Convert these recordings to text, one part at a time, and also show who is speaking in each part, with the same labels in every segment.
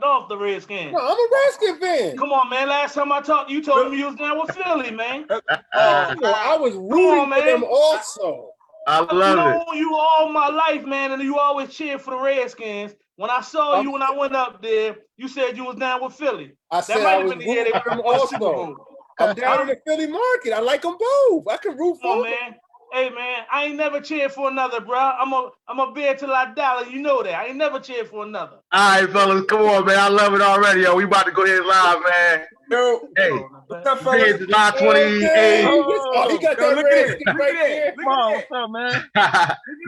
Speaker 1: off the Redskins.
Speaker 2: No, I'm a Redskin fan.
Speaker 1: Come on, man. Last time I talked to you, told me you was down with Philly, man.
Speaker 2: I was rooting for them also.
Speaker 3: I love
Speaker 1: I've known you all my life, man, and you always cheered for the Redskins. When I saw you when I went up there, you said you was down with Philly.
Speaker 2: I said I was rooting for them also. I'm down in the Philly market. I like them both. I can root for them.
Speaker 1: Man. Hey, man, I ain't never cheered for another, bro. I'm a bear till I die. You know that. I ain't never cheered for another.
Speaker 3: All right, fellas, come on, man. I love it already, yo. We about to go ahead live, man.
Speaker 2: Yo,
Speaker 3: hey,
Speaker 2: what's up, fellas?
Speaker 3: July 28th.
Speaker 2: Oh, he got that Redskin right there.
Speaker 4: Come on, what's up, man?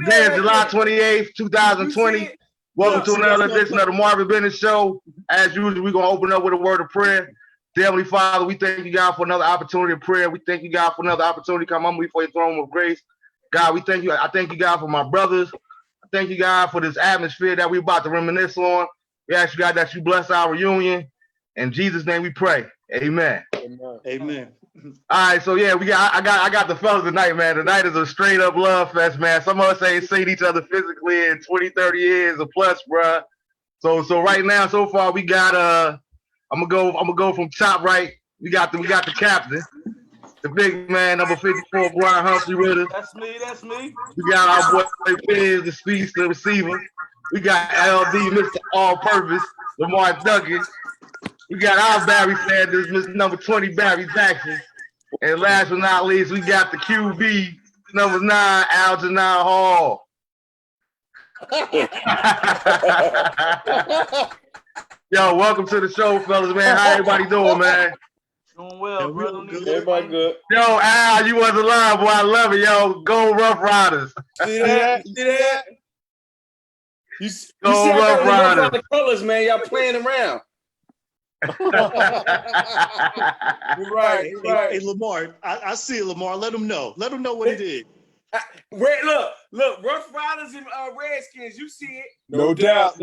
Speaker 3: Today is July 28th, 2020. Welcome to another edition of the Marvin Bennett Show. As usual, we're going to open up with a word of prayer. Dear Heavenly Father, we thank you, God, for another opportunity of prayer. We thank you, God, for another opportunity to come humbly before your throne of grace. God, we thank you. I thank you, God, for my brothers. I thank you, God, for this atmosphere that we're about to reminisce on. We ask you, God, that you bless our reunion. In Jesus' name we pray. Amen.
Speaker 5: Amen.
Speaker 3: All right, so yeah, I got the fellas tonight, man. Tonight is a straight up love fest, man. Some of us ain't seen each other physically in 20, 30 years or plus, bruh. So right now, so far, we got I'm gonna go from top right. We got the captain, the big man, number 54, Brian Humphrey with us.
Speaker 1: That's me.
Speaker 3: We got our boy Biz, the speedster, the receiver. We got LD, Mr. All Purpose, Lamar Duncan. We got our Barry Sanders, Mr. number 20, Barry Jackson. And last but not least, we got the QB, number 9, Algernon Hall. Yo, welcome to the show, fellas, man. How everybody doing, man?
Speaker 1: Doing well, brother.
Speaker 2: Everybody good.
Speaker 3: Yo, Al, you wasn't lying, boy. I love it, yo. Go Rough Riders.
Speaker 2: See that? You see that? You see
Speaker 3: Rough Riders.
Speaker 2: The colors, man. Y'all playing around. Right.
Speaker 5: Hey, Lamar, I see it, Lamar. Let them know. Let them know what it is.
Speaker 2: Look, Rough Riders and Redskins. You see it?
Speaker 4: No doubt.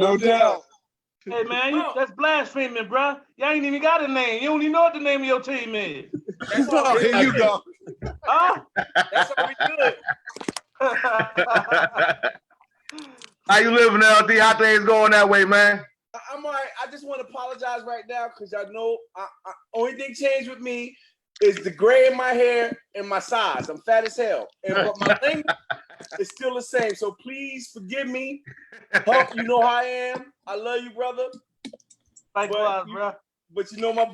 Speaker 1: Hey, man, that's blaspheming, bro. Y'all ain't even got a name. You don't even know what the name of your team is.
Speaker 2: That's all
Speaker 4: Here you go.
Speaker 1: Huh?
Speaker 2: That's all we good.
Speaker 3: How you living, LD? How things going that way, man?
Speaker 2: I'm all right. I just want to apologize right now because I know only thing changed with me is the gray in my hair and my size. I'm fat as hell. But my language is still the same. So please forgive me. Huck, you know how I am. I love you, brother.
Speaker 1: Likewise, bro.
Speaker 2: But you know my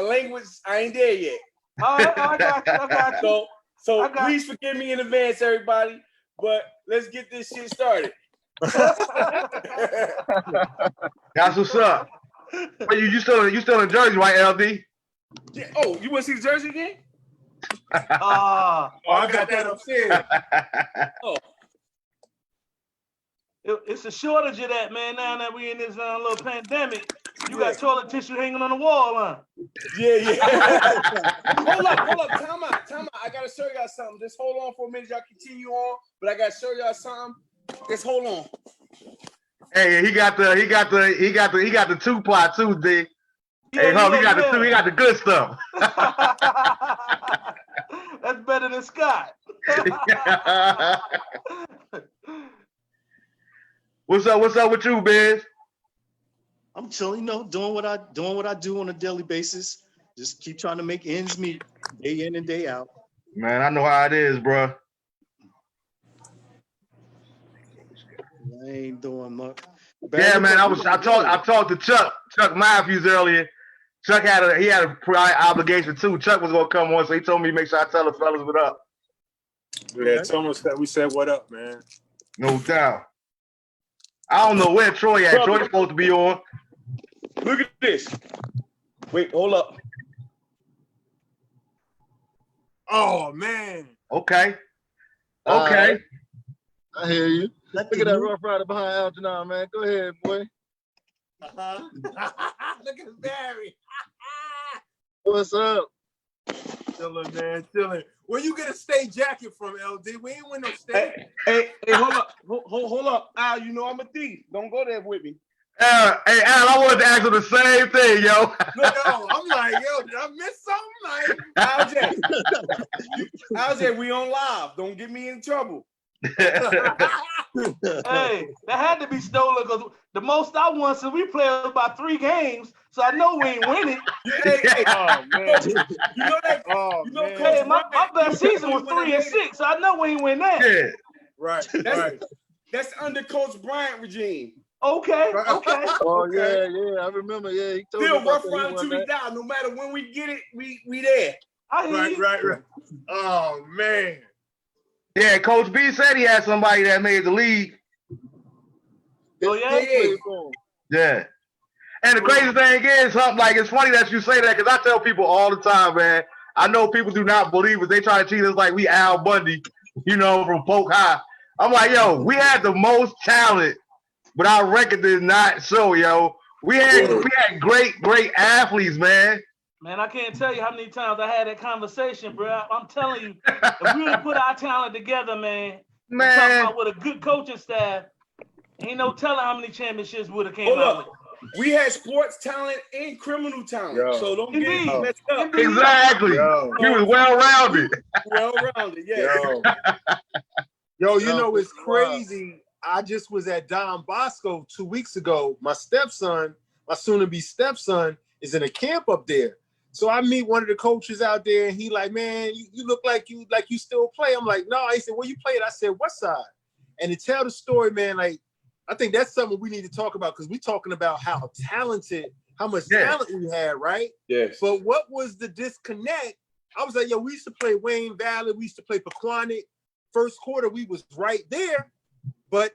Speaker 2: language, I ain't there yet.
Speaker 1: I got you.
Speaker 2: So please forgive me in advance, everybody. But let's get this shit started.
Speaker 3: That's what's up. But you still in Jersey, right, LD?
Speaker 2: Yeah. Oh, you want to see the jersey again?
Speaker 1: I
Speaker 2: got that upstairs. Oh.
Speaker 1: It's a shortage of that, man. Now that we in this little pandemic, you got toilet tissue hanging on the wall, huh?
Speaker 2: Yeah. Hold up. Time out. I gotta show y'all something. Just hold on for a minute. Y'all continue on, but I gotta show y'all something. Just hold on.
Speaker 3: Hey, he got the 2-ply too, D. Hey, he got the good stuff.
Speaker 1: That's better than Scott.
Speaker 3: What's up with you, Biz?
Speaker 5: I'm chilling, doing what I do on a daily basis. Just keep trying to make ends meet day in and day out.
Speaker 3: Man, I know how it is, bro.
Speaker 5: I ain't doing much.
Speaker 3: Yeah, man. I talked to Chuck Matthews earlier. Chuck had a prior obligation too. Chuck was gonna come on, so he told me to make sure I tell the fellas what up.
Speaker 4: Yeah, tell us that we said what up, man.
Speaker 3: No doubt. I don't know where Troy at. Troy's supposed to be on.
Speaker 2: Look at this. Wait, hold up.
Speaker 4: Oh man.
Speaker 3: Okay.
Speaker 6: I hear you.
Speaker 5: Look
Speaker 6: Look at that Rough Rider behind Algernon, man. Go ahead, boy.
Speaker 2: Look at Barry.
Speaker 6: What's up?
Speaker 4: Chilling, man. Chilling. Where you get a state jacket from, LD? We ain't win no state.
Speaker 2: Hey, hold up. Hold up. Al, you know I'm a thief. Don't go there with me.
Speaker 3: Hey, Al, I wanted to ask him the same thing, yo.
Speaker 4: Look, I'm like, yo, did I miss something? Like,
Speaker 2: Alj, we on live. Don't get me in trouble.
Speaker 1: Hey, that had to be stolen because the most I won since we played was about 3 games, so I know we ain't winning.
Speaker 2: Hey,
Speaker 4: Oh man.
Speaker 2: you know that?
Speaker 4: Oh
Speaker 2: You know,
Speaker 4: man.
Speaker 1: Hey, my
Speaker 2: Bryant,
Speaker 1: best season was
Speaker 2: when I
Speaker 1: 3 and
Speaker 2: made it.
Speaker 1: 6, so I know we ain't win that.
Speaker 3: Yeah.
Speaker 4: Right.
Speaker 2: That's,
Speaker 4: Right.
Speaker 2: that's under Coach Bryant regime.
Speaker 1: Okay.
Speaker 6: Oh
Speaker 2: Okay.
Speaker 6: yeah, I remember. Yeah, he told me
Speaker 2: Still
Speaker 6: about
Speaker 2: rough
Speaker 6: that. He
Speaker 2: ride
Speaker 6: won
Speaker 2: until we
Speaker 6: that.
Speaker 2: die. No matter when we get it, we there.
Speaker 1: I hear you.
Speaker 4: Right. Oh man.
Speaker 3: Yeah, Coach B said he had somebody that made the league.
Speaker 1: Oh, yeah?
Speaker 6: He played for him.
Speaker 3: Yeah. And the crazy thing is, something like, it's funny that you say that because I tell people all the time, man. I know people do not believe us. They try to treat us like we Al Bundy, you know, from Polk High. I'm like, yo, we had the most talent, but our record did not show, yo. We had great athletes, man.
Speaker 1: Man, I can't tell you how many times I had that conversation, bro. I'm telling you, if we would have put our talent together, man, I'm talking about with a good coaching staff, ain't no telling how many championships would have came
Speaker 2: Hold
Speaker 1: out
Speaker 2: up.
Speaker 1: with.
Speaker 2: We had sports talent and criminal talent.
Speaker 4: Yo.
Speaker 2: So don't get
Speaker 1: Indeed.
Speaker 2: it messed up.
Speaker 3: Exactly.
Speaker 4: Yo.
Speaker 3: He was well-rounded.
Speaker 2: Well-rounded, yeah.
Speaker 4: Yo, you know it's crazy. I just was at Don Bosco 2 weeks ago. My stepson, my soon-to-be stepson, is in a camp up there. So I meet one of the coaches out there, and he like, man, you look like you still play. I'm like, no. He said, where you played? I said, West Side. And to tell the story, man, like, I think that's something we need to talk about because we're talking about how much talent we had, right?
Speaker 2: Yes.
Speaker 4: But what was the disconnect? I was like, yo, we used to play Wayne Valley. We used to play Pequannock. First quarter, we was right there. But,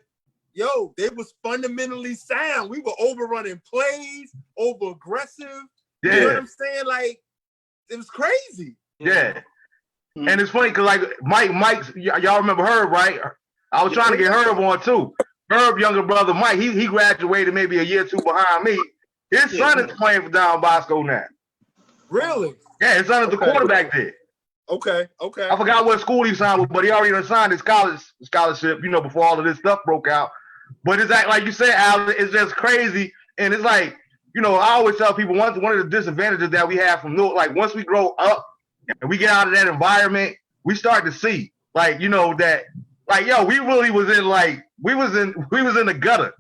Speaker 4: yo, they was fundamentally sound. We were overrunning plays, over-aggressive.
Speaker 3: Yeah.
Speaker 4: You know what I'm saying? Like, it was crazy.
Speaker 3: Yeah. And it's funny because, like, Mike, y'all remember Herb, right? I was trying to get Herb on, too. Herb, younger brother Mike, he graduated maybe a year or 2 behind me. His son is playing for Don Bosco now.
Speaker 4: Really?
Speaker 3: Yeah, his son is the quarterback there.
Speaker 4: Okay.
Speaker 3: I forgot what school he signed with, but he already signed his scholarship, you know, before all of this stuff broke out. But it's like you said, Al, it's just crazy. And it's like, you know, I always tell people one of the disadvantages that we have from Newark, like once we grow up and we get out of that environment, we start to see, like, you know, that, like, yo, we really was in, like, we was in the gutter.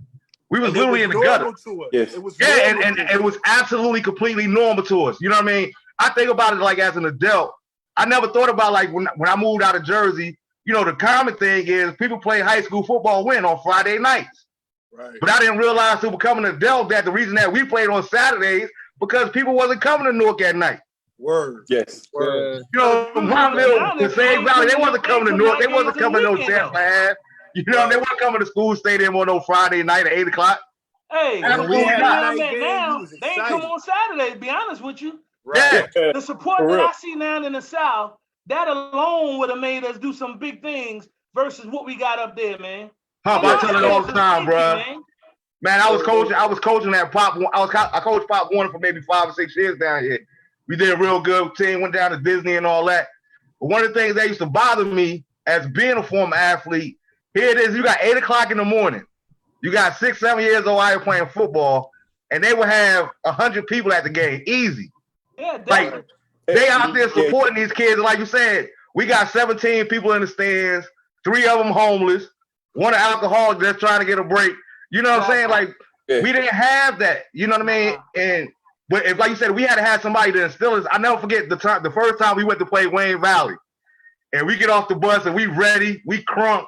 Speaker 3: We was literally in the gutter.
Speaker 2: Yes.
Speaker 4: It was
Speaker 3: and it was absolutely completely normal to us. You know what I mean? I think about it like as an adult. I never thought about like when I moved out of Jersey, you know, the common thing is people play high school football on Friday nights.
Speaker 4: Right.
Speaker 3: But I didn't realize to becoming an adult that the reason that we played on Saturdays because people wasn't coming to Newark at night.
Speaker 4: Word.
Speaker 2: Yes.
Speaker 4: Word.
Speaker 3: You know, Montville, the same valley, they wasn't coming to Newark. They wasn't coming to no Jet Lab. You know, they weren't coming to school stadium on no Friday night at 8 o'clock.
Speaker 1: Hey,
Speaker 3: And
Speaker 4: we had
Speaker 1: now,
Speaker 4: a night game,
Speaker 1: now
Speaker 4: we was
Speaker 1: they ain't come
Speaker 4: excited.
Speaker 1: on Saturday, to be honest with you.
Speaker 3: Yeah.
Speaker 1: The support that I see now in the South, that alone would have made us do some big things versus what we got up there, man.
Speaker 3: Hump, I tell it all the time, bro. Man, I was coaching at Pop. I coached Pop Warner for maybe 5 or 6 years down here. We did a real good team, went down to Disney and all that. But one of the things that used to bother me as being a former athlete, here it is, you got 8 o'clock in the morning. You got 6, 7 years old out here playing football, and they would have 100 people at the game, easy.
Speaker 1: Yeah, definitely.
Speaker 3: Like, they out there supporting these kids. And like you said, we got 17 people in the stands, 3 of them homeless, 1 an alcoholic that's trying to get a break. You know what I'm saying? Like, we didn't have that. You know what I mean? But if, like you said, we had to have somebody to instill us. I never forget the first time we went to play Wayne Valley. And we get off the bus and we ready, we crunk,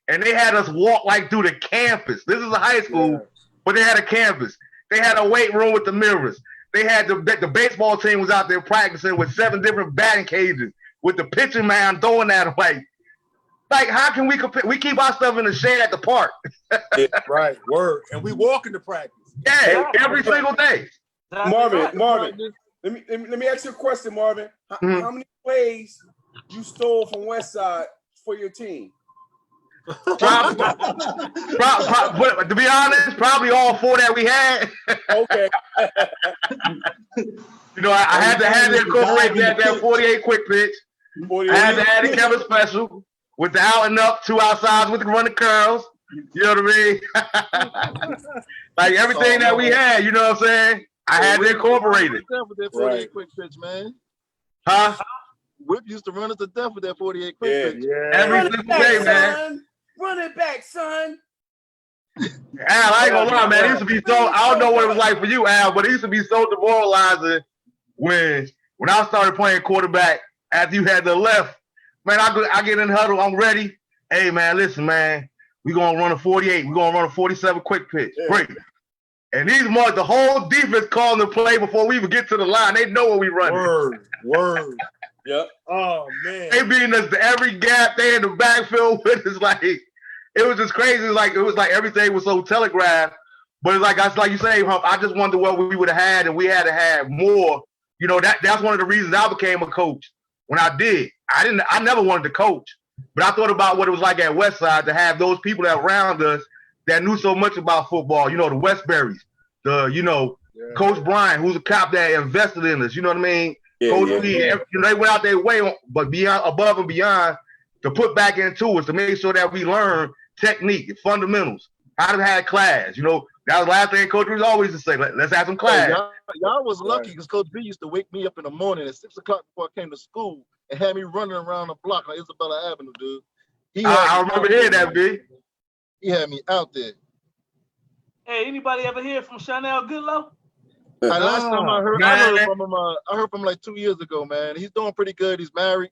Speaker 3: and they had us walk like through the campus. This is a high school, but they had a campus. They had a weight room with the mirrors. They had the baseball team was out there practicing with 7 different batting cages with the pitching man throwing at them. Like how can we compare? We keep our stuff in the shed at the park.
Speaker 4: Right, word. And we walk into practice.
Speaker 3: Yeah, every single day.
Speaker 2: Marvin, let me ask you a question, Marvin. How many plays you stole from West Side for your team?
Speaker 3: To be honest, probably all 4 that we had.
Speaker 2: Okay.
Speaker 3: You know, I had to incorporate that 48 quick pitch. I had to add a Kevin special with the out and up, 2 outsides with the running curls. You know what I mean? Like everything that we had, you know what I'm saying? I had to incorporate it.
Speaker 6: With that 48 quick pitch, man.
Speaker 3: Huh?
Speaker 6: Whip used to run us to death with that 48 quick pitch.
Speaker 4: Yeah.
Speaker 3: Every single day, man.
Speaker 2: Run it back, son.
Speaker 3: Al, I ain't gonna lie, man. It used to be so. I don't know what it was like for you, Al, but it used to be so demoralizing when I started playing quarterback after you had the left. Man, I get in the huddle. I'm ready. Hey, man, listen, man. We gonna run a 48. We gonna run a 47 quick pitch. Break. And these marks, the whole defense calling the play before we even get to the line. They know what we running.
Speaker 4: Word.
Speaker 2: Yep.
Speaker 4: Oh man.
Speaker 3: They beating us to every gap. They in the backfield with us. Like it was just crazy. It was like everything was so telegraphed. But it's like you say, Hump. I just wonder what we would have had, and we had to have more. You know, that's one of the reasons I became a coach when I did. I never wanted to coach, but I thought about what it was like at Westside to have those people that around us that knew so much about football. You know, the Westberries, Coach Brian, who's a cop that invested in us. You know what I mean? Coach Lee, they went out their way, but above and beyond to put back into us to make sure that we learn technique, fundamentals, how to have class. You know, that was the last thing Coach was always to say. Let's have some class.
Speaker 6: Hey, y'all was lucky because Coach B used to wake me up in the morning at 6 o'clock before I came to school and had me running around the block on Isabella Avenue, dude.
Speaker 3: I remember hearing that, B.
Speaker 6: He had me out there.
Speaker 1: Hey, anybody ever hear from Chanel Goodlow?
Speaker 6: Last time I heard from him, I heard from him like 2 years ago, man. He's doing pretty good. He's married.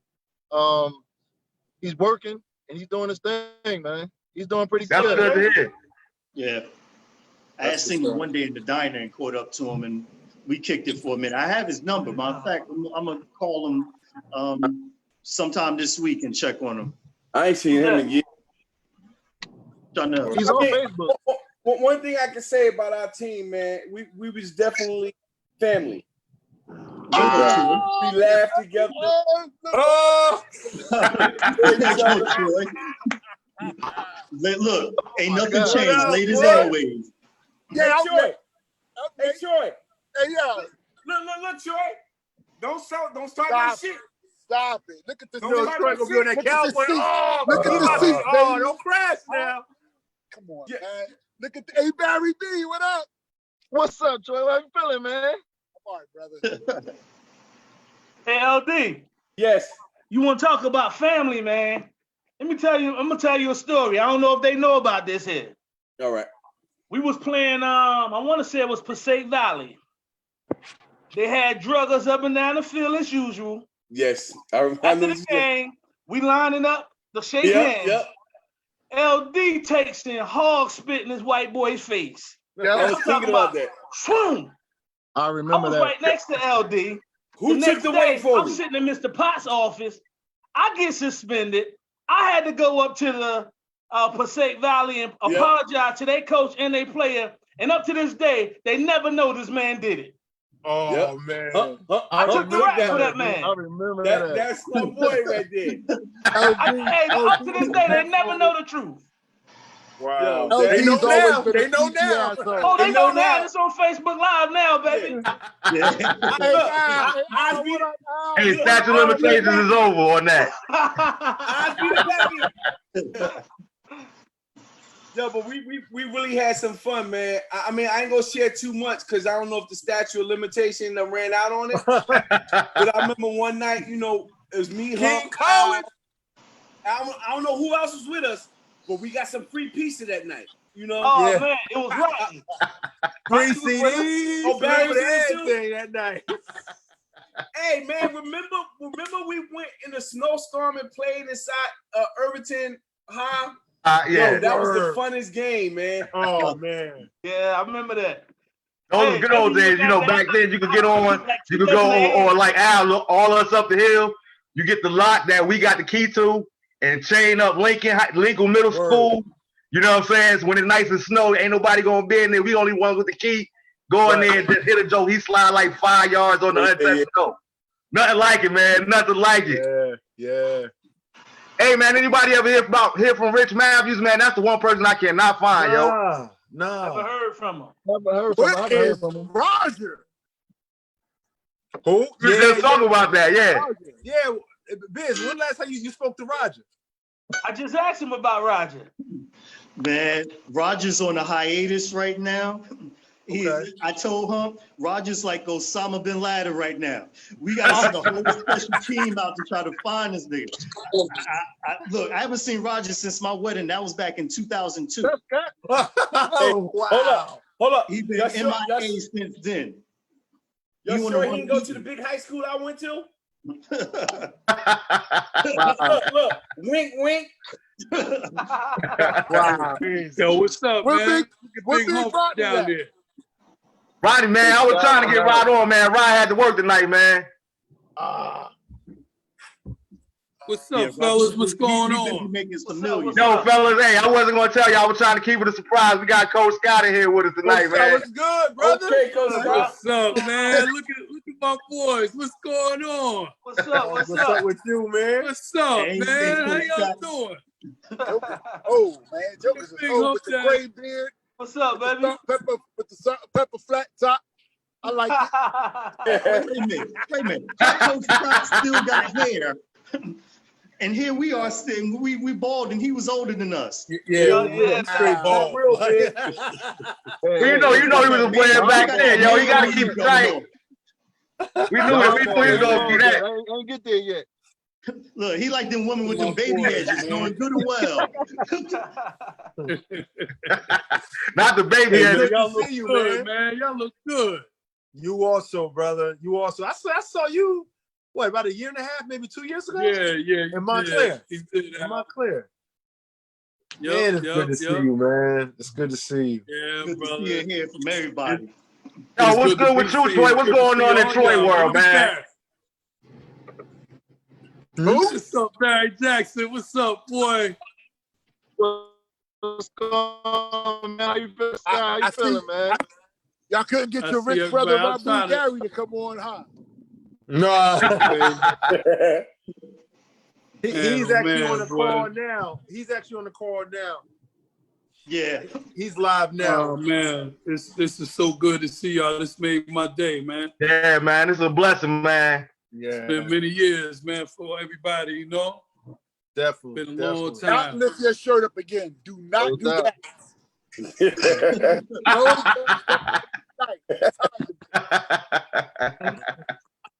Speaker 6: He's working and he's doing his thing, man. He's doing pretty good.
Speaker 3: That's good to hear.
Speaker 5: Yeah. I had seen him one day in the diner and caught up to him, and we kicked it for a minute. I have his number. Matter of fact, I'm going to call him sometime this week and check on him.
Speaker 2: I ain't seen him in years.
Speaker 6: He's on Facebook.
Speaker 2: One thing I can say about our team, man, we was definitely family. We laughed together.
Speaker 5: Look, ain't nothing changed. Late as always.
Speaker 2: Hey, Troy. Hey, Troy.
Speaker 6: Hey, yo.
Speaker 2: Look, Troy. Don't start that shit.
Speaker 6: Stop it. Look at this.
Speaker 2: Troy gonna be on that
Speaker 6: Cowboy.
Speaker 2: Look at the seat.
Speaker 6: Oh, don't crash now. Come on, man. Look at hey, Barry B. What up? What's up, Troy? How you feeling, man? All right, brother.
Speaker 1: Hey, LD.
Speaker 2: Yes.
Speaker 1: You want to talk about family, man? I'm gonna tell you a story. I don't know if they know about this here.
Speaker 2: All right.
Speaker 1: We was playing, I want to say it was Passaic Valley. They had druggers up and down the field as usual.
Speaker 2: Yes.
Speaker 1: After the game, we lining up to shake hands. Yep. LD takes in hog spit in this white boy's face.
Speaker 2: Yeah, I was thinking about that.
Speaker 1: Swoon.
Speaker 6: I remember that.
Speaker 1: I was right next to LD.
Speaker 2: Who took the weight for me?
Speaker 1: I'm sitting in Mr. Potts' office. I get suspended. I had to go up to the Passaic Valley and apologize to their coach and their player. And up to this day, they never know this man did it.
Speaker 4: Oh, man.
Speaker 1: I took the rap for that man.
Speaker 6: I remember that.
Speaker 2: That's my boy right there.
Speaker 1: Up to this day, they never know the truth.
Speaker 4: Wow.
Speaker 2: Yo,
Speaker 4: they know now. They know now.
Speaker 1: Oh, they know now. It's on Facebook Live now, baby.
Speaker 3: Hey, statute of limitations is over on that.
Speaker 2: Yeah, but we really had some fun, man. I mean, I ain't gonna share too much because I don't know if the statute of limitation that ran out on it. But I remember one night, you know, it was me,
Speaker 4: King Collins.
Speaker 2: I don't know who else was with us, but we got some free pizza that night. You know?
Speaker 1: Oh man, it was rotten.
Speaker 4: Free CDs.
Speaker 2: Oh, Barry was
Speaker 4: everything that night.
Speaker 2: Hey man, remember we went in a snowstorm and played inside Irvington High?
Speaker 3: Yeah.
Speaker 2: Yo, that was the funnest game, man.
Speaker 4: Oh man.
Speaker 1: Yeah, I remember that.
Speaker 3: Those were good old days. You know, back then you could get on, you could go, or like Al, all us up the hill. You get the lot that we got the key to and chain up Lincoln Middle School. You know what I'm saying? So when it's nice and snowy, ain't nobody gonna be in there. We only one with the key. Go in there and just hit a joke. He slide like 5 yards on the untouched snow. Nothing like it, man. Nothing like it.
Speaker 4: Yeah.
Speaker 3: Hey, man, anybody ever hear from Rich Matthews, man? That's the one person I cannot find, yo.
Speaker 1: Never heard from him.
Speaker 6: I've heard from him.
Speaker 4: Roger. Who?
Speaker 3: Let's talk about that, yeah.
Speaker 4: Yeah, Biz, when last time you spoke to Roger?
Speaker 1: I just asked him about Roger.
Speaker 5: Man, Roger's on a hiatus right now. I told him, Roger's like Osama bin Laden right now. We got to send a whole special team out to try to find this nigga. Look, I haven't seen Roger since my wedding. That was back in 2002.
Speaker 2: Oh, wow. Hold up.
Speaker 5: He's been MIA since then.
Speaker 2: You sure he didn't go to the big high school I went to? Look, wink, wink.
Speaker 7: Wow. Yo, what's up, man?
Speaker 6: Big hump
Speaker 7: down there.
Speaker 3: Roddy, man, I was trying to get Rod on, man. Rod had to work tonight, man.
Speaker 7: What's up, fellas? What's going on?
Speaker 3: Yo, fellas, hey, I wasn't going to tell you. I was trying to keep it a surprise. We got Coach Scott in here with us tonight, man.
Speaker 6: What's good, brother?
Speaker 2: Okay, Coach Scott.
Speaker 7: What's up, man? Look at my boys. What's going on?
Speaker 1: What's up? What's
Speaker 4: What's up with you, man?
Speaker 7: What's up, man? How y'all doing?
Speaker 6: Oh, man. Joker's is old with the gray beard.
Speaker 1: What's up, baby?
Speaker 6: Pepper flat top. I like it.
Speaker 5: Wait a minute. Coach Scott still got hair. And here we are sitting, we bald, and he was older than us.
Speaker 1: Yeah.
Speaker 4: Straight ball.
Speaker 2: Real big.
Speaker 3: You know he was a player back then, yo. He got to keep it tight. We knew he was going to do that.
Speaker 6: I ain't get there yet.
Speaker 5: Look, he like them women with them baby edges, knowing good and well.
Speaker 3: Not the baby edges.
Speaker 7: Y'all look good, man. Y'all look good.
Speaker 4: You also, brother. You also. I saw you. What, about a year and a half, maybe 2 years ago?
Speaker 7: Yeah.
Speaker 4: In Montclair. In Montclair. Man, it's good to see you, man. It's good to see you.
Speaker 7: Yeah,
Speaker 5: Good
Speaker 7: brother.
Speaker 5: to see you here from everybody.
Speaker 3: Yo, what's good with you, Troy? What's going on in Troy world, man?
Speaker 7: What's up, Barry Jackson? What's up, boy?
Speaker 6: What's going on, man? How you feeling, How you feeling, man? Y'all couldn't get your rich brother, my boy Garry, to come on high.
Speaker 4: No. He's actually on the call now. He's actually on the call now.
Speaker 5: Yeah.
Speaker 4: He's live now.
Speaker 7: Oh, man. This is so good to see y'all. This made my day, man.
Speaker 3: Yeah, man. It's a blessing, man.
Speaker 4: Yeah.
Speaker 7: It's been many years, man, for everybody, you know?
Speaker 4: Definitely.
Speaker 7: Been a long time.
Speaker 6: Not lift your shirt up again. Do not do that.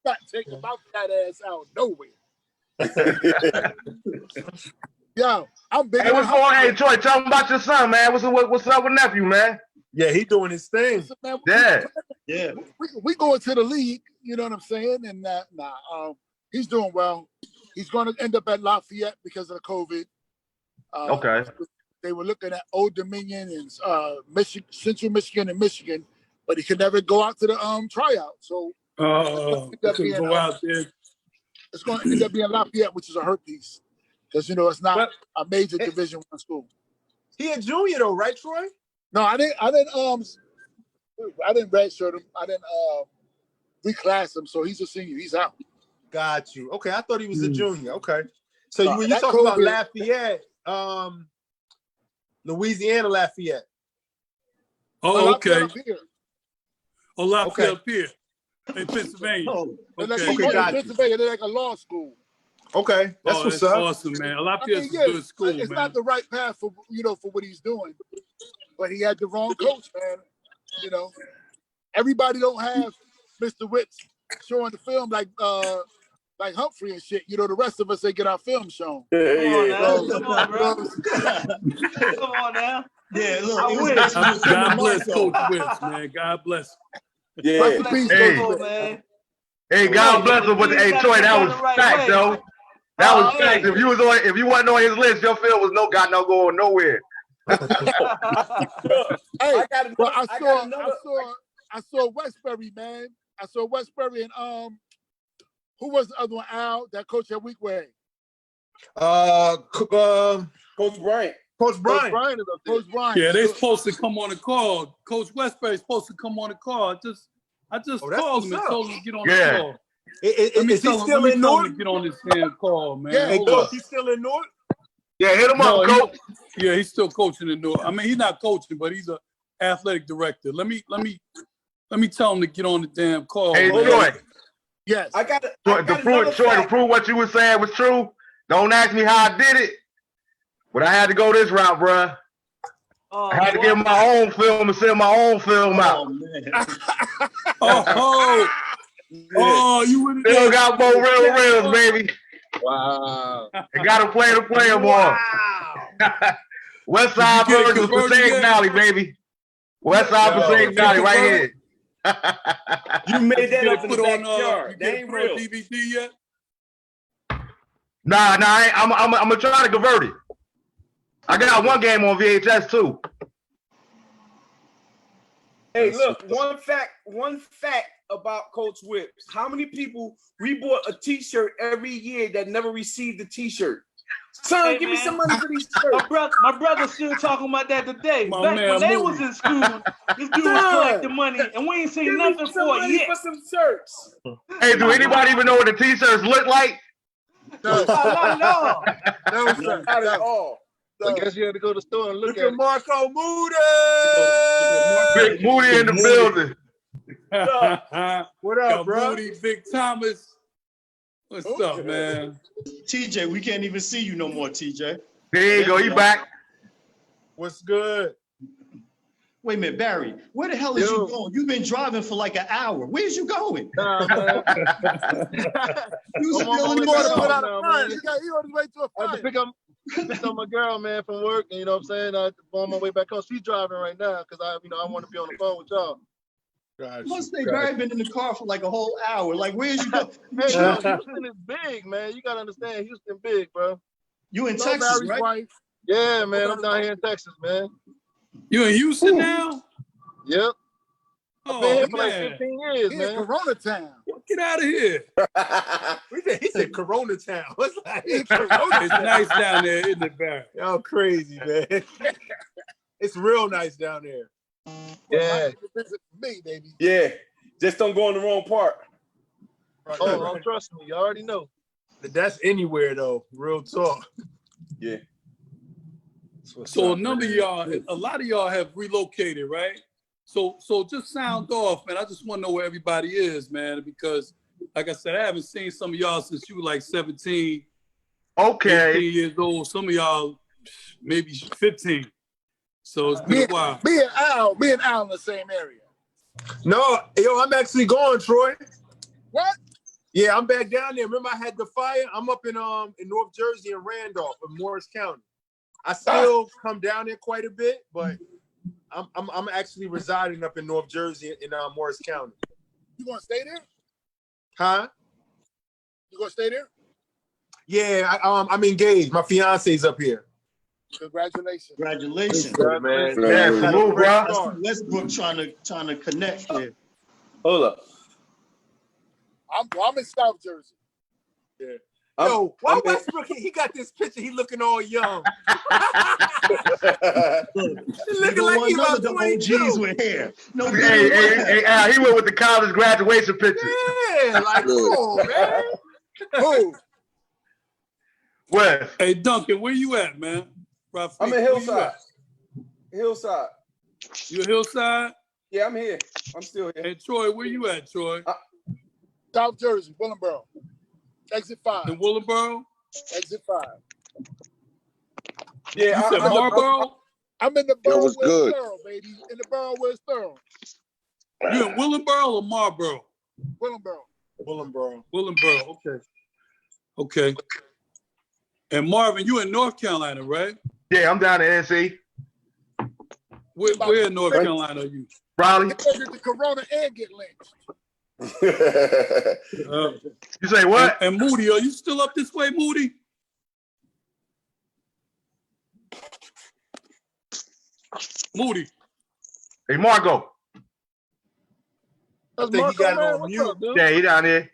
Speaker 6: Not taking my fat ass out nowhere. Yo, I'm big.
Speaker 3: Hey, what's going on? Hey, Troy, tell me about your son, man. What's up with nephew, man?
Speaker 4: Yeah, he doing his thing.
Speaker 3: Yeah.
Speaker 6: We going to the league, you know what I'm saying? And he's doing well. He's going to end up at Lafayette because of the COVID.
Speaker 3: Okay.
Speaker 6: They were looking at Old Dominion and Michigan, Central Michigan and Michigan, but he could never go out to the tryout. So
Speaker 7: couldn't go out there.
Speaker 6: It's going to end up being Lafayette, which is a hurt piece, because it's not a major Division I school.
Speaker 4: He a junior though, right, Troy?
Speaker 6: No, I didn't redshirt him. I didn't reclass him, so he's a senior. He's out.
Speaker 4: Got you. Okay, I thought he was a junior. Okay. So when you talk about Lafayette, Louisiana Lafayette.
Speaker 7: Oh, okay. Oh, Lafayette
Speaker 4: Okay.
Speaker 7: Pier in Pennsylvania.
Speaker 6: Okay, got you. Pennsylvania, they're like a law school.
Speaker 4: Okay, that's what's up.
Speaker 7: Awesome, man. Lafayette's a good school,
Speaker 6: it's
Speaker 7: man.
Speaker 6: not the right path for for what he's doing, but he had the wrong coach, man. Everybody don't have Mr. Witts showing the film like Humphrey and shit. The rest of us, they get our film shown.
Speaker 1: Come on, bro. Come on now.
Speaker 5: Yeah, look.
Speaker 7: God bless Coach Witts, man. God bless him.
Speaker 2: Yeah.
Speaker 3: Hey, God bless him, but hey, Troy, that was fact, though. That was fact. If you wasn't on his list, your film was no going nowhere.
Speaker 6: Hey, I saw Westberry, man. I saw Westberry and who was the other one? Al, that coach at Weekway.
Speaker 2: Coach Bryant.
Speaker 6: Coach Bryant.
Speaker 7: Yeah, they're supposed to come on the call. Coach Westberry's supposed to come on the call. I just called him and told him to get on the call.
Speaker 4: Is he still in North?
Speaker 7: Get on this damn call, man.
Speaker 6: Yeah,
Speaker 4: Hey, Coach, he's still in North?
Speaker 3: Yeah, hit him up, Coach.
Speaker 7: Yeah, he's still coaching in North. I mean, he's not coaching, but he's an athletic director. Let me tell him to get on the damn call.
Speaker 3: Hey,
Speaker 7: man.
Speaker 3: Troy.
Speaker 6: Yes.
Speaker 3: To prove what you were saying was true, don't ask me how I did it, but I had to go this route, bruh. I had to get my own film and send my own film out.
Speaker 7: Oh, you would
Speaker 3: still got more reels, baby.
Speaker 6: Wow.
Speaker 3: I got to play the player ball. West Side versus Passaic Valley, baby. West Side Passaic Valley, right here.
Speaker 2: You made that up in
Speaker 7: put
Speaker 2: the
Speaker 7: on
Speaker 2: backyard. That ain't real.
Speaker 7: DVD yet?
Speaker 3: Nah, I'm gonna try to convert it. I got one game on VHS too.
Speaker 2: Hey, look, one fact about Coach Whips. How many people we bought a T-shirt every year that never received the T-shirt? Son,
Speaker 1: Hey,
Speaker 2: give
Speaker 1: man,
Speaker 2: me some money for these shirts.
Speaker 1: My brother's still talking about that today.
Speaker 7: My
Speaker 1: Back
Speaker 7: man,
Speaker 1: when they
Speaker 7: Moody.
Speaker 1: was in school, this dude was collecting money, and we ain't seen nothing for it yet.
Speaker 2: For some shirts.
Speaker 3: Hey, do anybody even know what the T-shirts look like?
Speaker 2: No, not at all.
Speaker 6: No, sir.
Speaker 2: Not at all.
Speaker 6: I guess you had to go to the store and look
Speaker 4: at Marco Moody.
Speaker 3: Big Moody in the building.
Speaker 4: What up, bro?
Speaker 7: Moody, Big Thomas. What's up, man?
Speaker 5: TJ, we can't even see you no more, TJ.
Speaker 3: There you go. You back?
Speaker 4: What's good?
Speaker 5: Wait a minute, Barry. Where the hell is you going? You've been driving for like an hour. Where's you going?
Speaker 6: Nah, man.
Speaker 5: You
Speaker 6: I'm
Speaker 5: still in the
Speaker 6: on
Speaker 5: car.
Speaker 6: He on his way to a fire. I had to pick up my girl, man, from work, and you know what I'm saying? I'm on my way back home. She's driving right now because I want to be on the phone with y'all.
Speaker 5: You must say Barry been in the car for like a whole hour. Like, where's you going?
Speaker 6: Hey, yo, Houston is big, man. You gotta understand, Houston big, bro.
Speaker 5: You in Texas, right?
Speaker 6: Wife. Yeah, man. I'm down here in Texas, man.
Speaker 7: You in Houston now?
Speaker 6: Yep.
Speaker 7: Oh,
Speaker 6: I've been here for like
Speaker 7: man.
Speaker 6: 15 years, man.
Speaker 4: Corona Town.
Speaker 7: Get out of here.
Speaker 4: He said Corona Town. What's that?
Speaker 7: It's nice down there, isn't it, Barry?
Speaker 4: Y'all crazy, man. It's real nice down there.
Speaker 6: Yeah.
Speaker 4: Visit me, baby.
Speaker 2: Yeah. Just don't go in the wrong part.
Speaker 6: Oh, trust me. You already know.
Speaker 4: That's anywhere, though. Real talk.
Speaker 2: Yeah.
Speaker 7: So a lot of y'all have relocated, right? So just sound off, man. I just want to know where everybody is, man, because like I said, I haven't seen some of y'all since you were like 17, 15 years old. Some of y'all maybe 15. So it's been a while.
Speaker 8: Me and Al in the same area.
Speaker 4: No, yo, I'm actually going, Troy.
Speaker 8: What?
Speaker 4: Yeah, I'm back down there. Remember I had the fire? I'm up in North Jersey and Randolph in Morris County. I still come down there quite a bit, but I'm actually residing up in North Jersey in Morris County.
Speaker 8: You gonna stay there?
Speaker 4: Huh?
Speaker 8: You gonna stay there?
Speaker 4: Yeah, I'm engaged. My fiance's up here.
Speaker 8: Congratulations.
Speaker 5: Congratulations.
Speaker 4: Good, man.
Speaker 3: Yeah, salute, bro.
Speaker 5: Westbrook trying to connect there.
Speaker 2: Hold up.
Speaker 8: I'm in South Jersey.
Speaker 4: Yeah. Yo, why Westbrook? He got this picture. He looking all young. Looking like he about 22.
Speaker 5: OGs with hair. No,
Speaker 3: hey, Al, he went with the college graduation picture.
Speaker 4: Yeah, like, come on, man.
Speaker 8: Who?
Speaker 3: West.
Speaker 7: Hey, Duncan, where you at, man? Rafiq,
Speaker 2: I'm in Hillside. Hillside.
Speaker 7: You Hillside?
Speaker 2: Yeah, I'm here. I'm still here.
Speaker 7: Hey, Troy, where you at, Troy?
Speaker 8: South Jersey, Willenboro. Exit 5.
Speaker 7: In Willenboro?
Speaker 8: Exit 5.
Speaker 2: Yeah,
Speaker 7: you said Marlboro?
Speaker 8: I'm in the borough where it's thorough, baby. In the borough where it's thorough.
Speaker 7: You in Willenboro or Marlboro?
Speaker 8: Willenboro.
Speaker 7: Willenboro, okay. And Marvin, you in North Carolina, right?
Speaker 3: Yeah, I'm down in NC.
Speaker 7: Where in North Carolina are you?
Speaker 3: Raleigh.
Speaker 8: Get the corona and get lynched.
Speaker 3: You say what?
Speaker 7: And Moody, are you still up this way, Moody? Moody.
Speaker 3: Hey, Marco.
Speaker 4: I think he got it on mute.
Speaker 3: Yeah, he down there.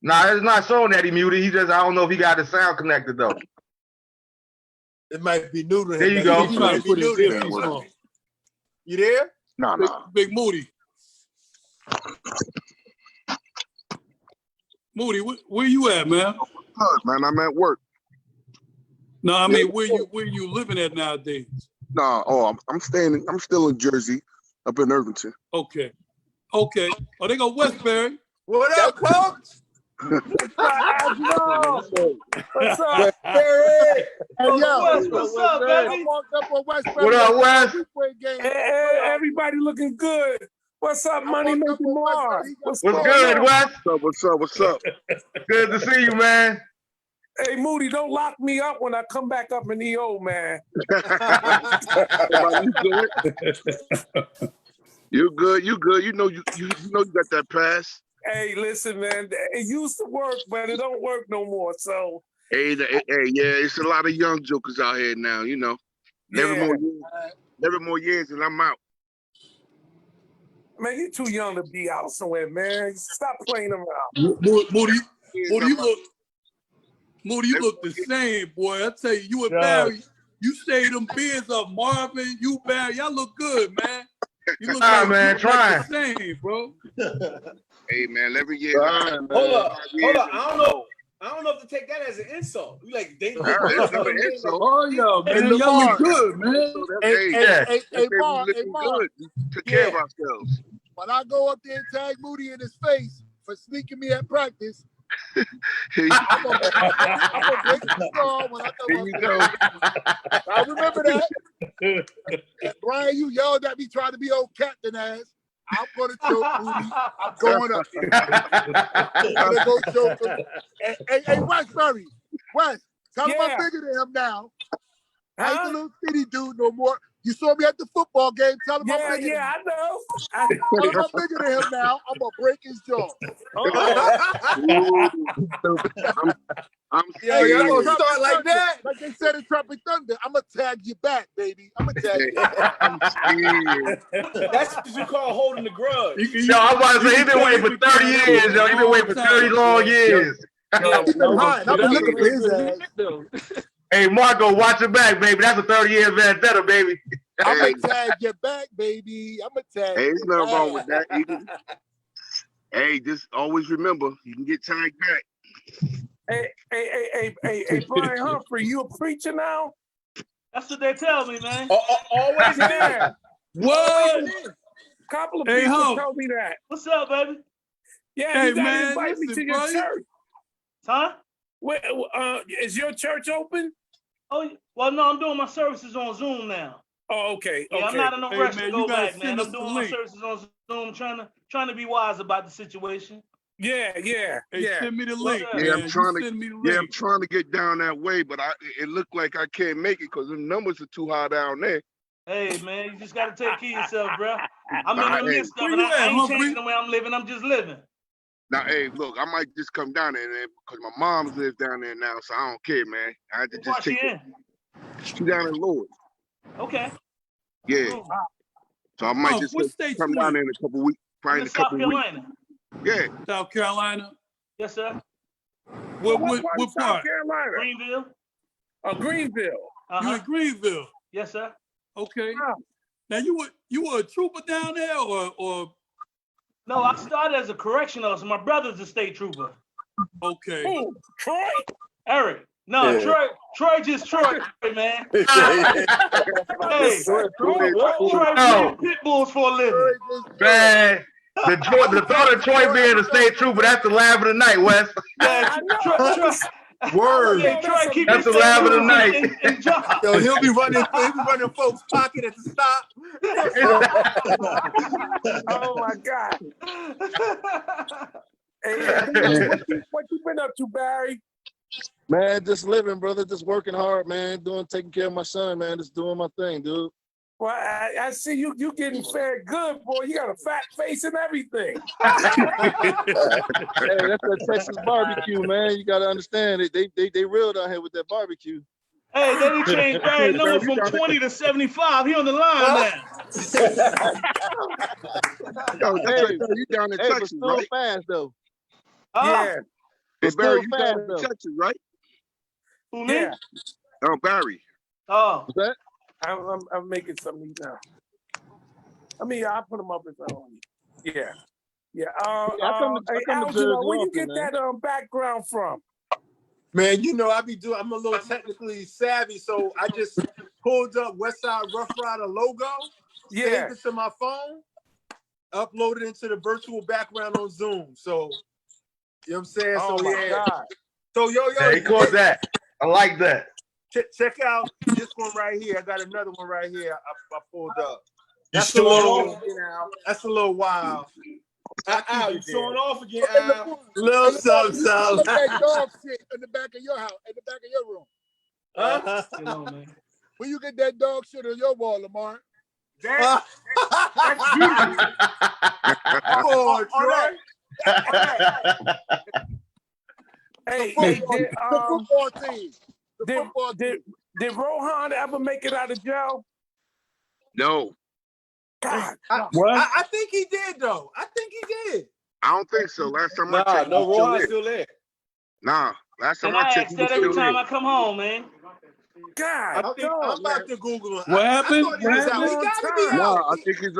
Speaker 3: Nah, it's not showing that he muted. He just, I don't know if he got the sound connected though.
Speaker 4: It might be new to him.
Speaker 3: There you go.
Speaker 7: He's trying to put his earpiece on.
Speaker 4: You there?
Speaker 8: Nah.
Speaker 7: Big Moody. Moody, where you at, man?
Speaker 8: Man, I'm at work.
Speaker 7: No, I mean, where you living at nowadays?
Speaker 8: No, I'm still in Jersey, up in Irvington.
Speaker 7: Okay. Oh, they go Westberry.
Speaker 4: What up, Coach?
Speaker 9: What's up?
Speaker 2: Westberry.
Speaker 9: Hey, yo.
Speaker 1: What's up, baby?
Speaker 9: I walked up on Westberry.
Speaker 3: What up, Wes?
Speaker 9: Hey, everybody looking good. What's up, Money Making Marv?
Speaker 3: What's good, Wes?
Speaker 8: What's up? What's up?
Speaker 3: Good to see you, man.
Speaker 9: Hey, Moody, don't lock me up when I come back up in EO, man.
Speaker 8: You good? You good? You know you got that pass.
Speaker 9: Hey, listen, man. It used to work, but it don't work no more. So.
Speaker 8: Hey, it's a lot of young jokers out here now. You know, never more years, and I'm out.
Speaker 9: Man, you're too young to be out somewhere, man. Stop playing around.
Speaker 7: Moody, you look the same, boy. I tell you, you and Barry, you stayed them beers up. Marvin, you, Barry, y'all look good, man. You look like the same, bro.
Speaker 8: Hey, man, every year.
Speaker 2: Hold up. I don't know if to take that as an insult. You like they look good.
Speaker 7: Oh yeah, man, y'all look good, man.
Speaker 6: Hey, Mark,
Speaker 8: good. We took care of ourselves.
Speaker 6: When I go up there and tag Moody in his face for sneaking me at practice, I'm gonna break the straw when I come up. I remember that. Brian, you yelled at me trying to be old captain ass. I'm gonna choke Moody. I'm going up there. I'm gonna go choke him. Hey, Westberry. Wes, tell him I'm bigger than him now. I ain't the little skinny dude no more. You saw me at the football game. Tell him I'm bigger than him.
Speaker 9: I know.
Speaker 6: Tell him I'm bigger than him now. I'm gonna break his jaw.
Speaker 2: Y'all gonna start like that?
Speaker 6: Like they said in Tropic Thunder, I'm gonna tag you back, baby. I'm gonna tag you.
Speaker 2: That's what you call holding the grudge.
Speaker 3: Yo, I'm about to say, he's been waiting for 30 years, yo. He's been waiting for 30 long years.
Speaker 6: I've been looking for his ass.
Speaker 3: Hey, Marco, watch your back, baby. That's a 30-year vendetta, baby.
Speaker 6: I'm gonna tag you back, baby. I'm gonna tag.
Speaker 8: Hey, there's nothing wrong with that either. Hey, just always remember, you can get tagged back.
Speaker 9: Hey, Brian Humphrey, you a preacher now?
Speaker 1: That's what they tell me, man.
Speaker 2: Always there.
Speaker 7: What?
Speaker 9: A couple of people told me that.
Speaker 1: What's up, baby?
Speaker 9: Yeah,
Speaker 7: hey,
Speaker 9: you gotta
Speaker 7: man,
Speaker 9: invite me to your church.
Speaker 1: Huh?
Speaker 9: Is your church open?
Speaker 1: Oh, well, no, I'm doing my services on Zoom now.
Speaker 9: Oh, okay.
Speaker 1: Yeah, I'm not in no rush to go back, man.
Speaker 7: I'm
Speaker 1: doing my services on Zoom, trying to be wise about the situation.
Speaker 9: Yeah.
Speaker 7: Send me the link.
Speaker 8: I'm trying to get down that way, but it looked like I can't make it because the numbers are too high down there.
Speaker 1: Hey, man, you just got to take care of yourself, bro. I'm in the midst of it. I ain't changing the way I'm living. I'm just living.
Speaker 8: Now, hey, look, I might just come down there because my mom's lives down there now, so I don't care, man. I had to just take it. She's down in Lord.
Speaker 1: Okay.
Speaker 8: Yeah.
Speaker 1: Cool.
Speaker 8: So I might just come down there in a couple weeks. Probably in a couple weeks.
Speaker 1: South Carolina.
Speaker 8: Yeah.
Speaker 7: South Carolina?
Speaker 1: Yes, sir.
Speaker 7: What
Speaker 9: South
Speaker 7: part?
Speaker 9: Carolina?
Speaker 1: Greenville.
Speaker 9: Oh, Greenville.
Speaker 1: Uh-huh.
Speaker 7: You in Greenville?
Speaker 1: Yes, sir.
Speaker 7: Okay. Now you were a trooper down there or?
Speaker 1: No, I started as a correctional officer. My brother's a state trooper.
Speaker 7: Okay.
Speaker 9: Who? Troy?
Speaker 1: Eric. No, yeah. Troy just Troy, man. Hey, Troy pit bulls for a living.
Speaker 3: Man, the thought of Troy being a state trooper, that's the laugh of the night, Wes.
Speaker 1: Yeah,
Speaker 4: Word.
Speaker 1: Hey, Troy, keep
Speaker 3: that's the laugh of the night.
Speaker 4: Yo, he'll be running folks' pocket at the stop.
Speaker 9: Oh my God. Hey, what you been up to, Barry?
Speaker 6: Man, just living, brother. Just working hard, man. Taking care of my son, man. Just doing my thing, dude.
Speaker 9: Well, I see you getting fed good, boy. You got a fat face and everything.
Speaker 6: Hey, that's that Texas barbecue, man. You got to understand it. They real down here with that barbecue.
Speaker 1: Hey, they changed Barry number from 20 to 75. He on the line now.
Speaker 8: You down in Texas, right?
Speaker 6: Fast though.
Speaker 9: Yeah.
Speaker 8: Hey, Barry, you down in Texas, right?
Speaker 1: Who, me?
Speaker 9: Yeah.
Speaker 8: Oh, Barry.
Speaker 1: Oh.
Speaker 6: What's that?
Speaker 9: I'm making something now. I mean, I'll put them up if I want. Yeah. Algernon, where you get that background from?
Speaker 4: Man, you know, I'm a little technically savvy, so I just pulled up Westside Rough Rider logo, saved it to my phone, uploaded it into the virtual background on Zoom. So You know what I'm saying?
Speaker 9: Oh
Speaker 4: So
Speaker 9: my
Speaker 4: yeah.
Speaker 9: God.
Speaker 4: So yo,
Speaker 3: Yeah, he caught that. I like that.
Speaker 4: Check out this one right here. I got another one right here. I pulled up.
Speaker 2: That's a little.
Speaker 4: That's a little wild.
Speaker 2: Al, you showing off again, Al.
Speaker 4: Little something.
Speaker 6: Look at that dog shit in the back of your house, in the back of your room. Where you get that dog shit on your wall, Lamar?
Speaker 2: That's beautiful.
Speaker 4: Come on, Troy.
Speaker 9: Hey,
Speaker 6: The football team. The football team.
Speaker 9: did Rohan ever make it out of jail?
Speaker 8: No,
Speaker 9: God.
Speaker 4: I think he did though. I think he did.
Speaker 8: I don't think so. Last time I
Speaker 2: Nah,
Speaker 8: checked,
Speaker 2: no,
Speaker 8: he still
Speaker 2: Rohan's
Speaker 8: there.
Speaker 2: still there.
Speaker 8: Nah, last time
Speaker 1: And
Speaker 8: I
Speaker 1: I
Speaker 8: checked,
Speaker 1: ask
Speaker 8: he was
Speaker 1: that every
Speaker 8: still
Speaker 1: time
Speaker 8: there.
Speaker 1: I come home, man.
Speaker 9: God.
Speaker 4: I'm about to Google it.
Speaker 7: What
Speaker 4: I
Speaker 7: happened?
Speaker 4: thought he was out. He gotta be
Speaker 8: Nah,
Speaker 4: out.
Speaker 8: I think his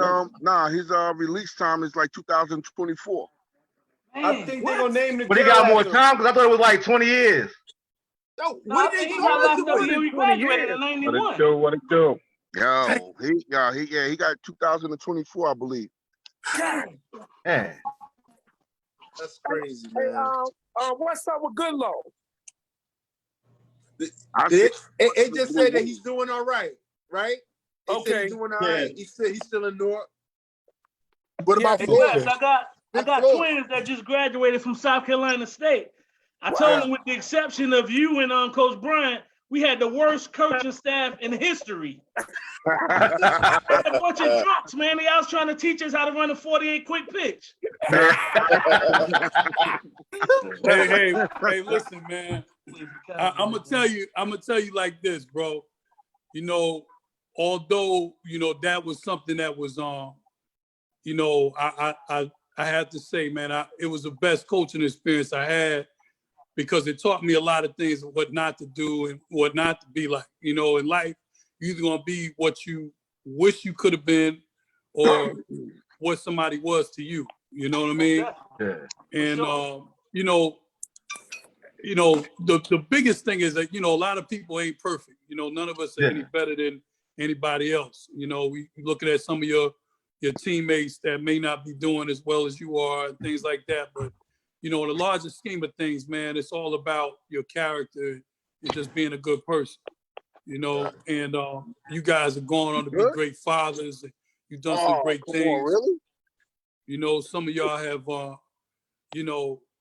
Speaker 8: release time is like 2024.
Speaker 1: Man,
Speaker 2: I think they're gonna name the
Speaker 3: But he
Speaker 2: jail
Speaker 3: got more
Speaker 2: after him.
Speaker 3: time because I thought it was like 20 years.
Speaker 4: No,
Speaker 1: no, I
Speaker 4: what did
Speaker 1: think
Speaker 4: they
Speaker 1: he
Speaker 4: go
Speaker 1: got locked
Speaker 4: into
Speaker 1: up the
Speaker 4: with
Speaker 1: year
Speaker 4: it?
Speaker 1: we graduated in 91.
Speaker 8: What it do? Yo, he got 2024, I believe.
Speaker 9: God.
Speaker 3: Man.
Speaker 4: That's crazy,
Speaker 9: Hey,
Speaker 4: man.
Speaker 9: what's up with Goodlow?
Speaker 4: It just said that he's doing all right, right? It said
Speaker 9: Okay.
Speaker 4: he's doing all right. He said he's still in Newark.
Speaker 6: What about
Speaker 1: Hey,
Speaker 6: Florida?
Speaker 1: Wes, I got twins that just graduated from South Carolina State. I told them, with the exception of you and Coach Bryant, we had the worst coaching staff in history. A bunch of drunks, man. They was trying to teach us how to run a 48 quick pitch.
Speaker 7: Hey, listen, man. I'm gonna tell you like this, bro. You know, although that was something that was I had to say, man, it was the best coaching experience I had, because it taught me a lot of things, what not to do and what not to be like. In life, you're either gonna be what you wish you could have been, or what somebody was to you. You know what I mean?
Speaker 3: Yeah.
Speaker 7: And the biggest thing is that a lot of people ain't perfect. None of us are any better than anybody else. We looking at some of your teammates that may not be doing as well as you are and things like that. But in the larger scheme of things, man, it's all about your character and just being a good person. And you guys are going on to be great fathers. You've done some great things.
Speaker 8: Really?
Speaker 7: Some of y'all have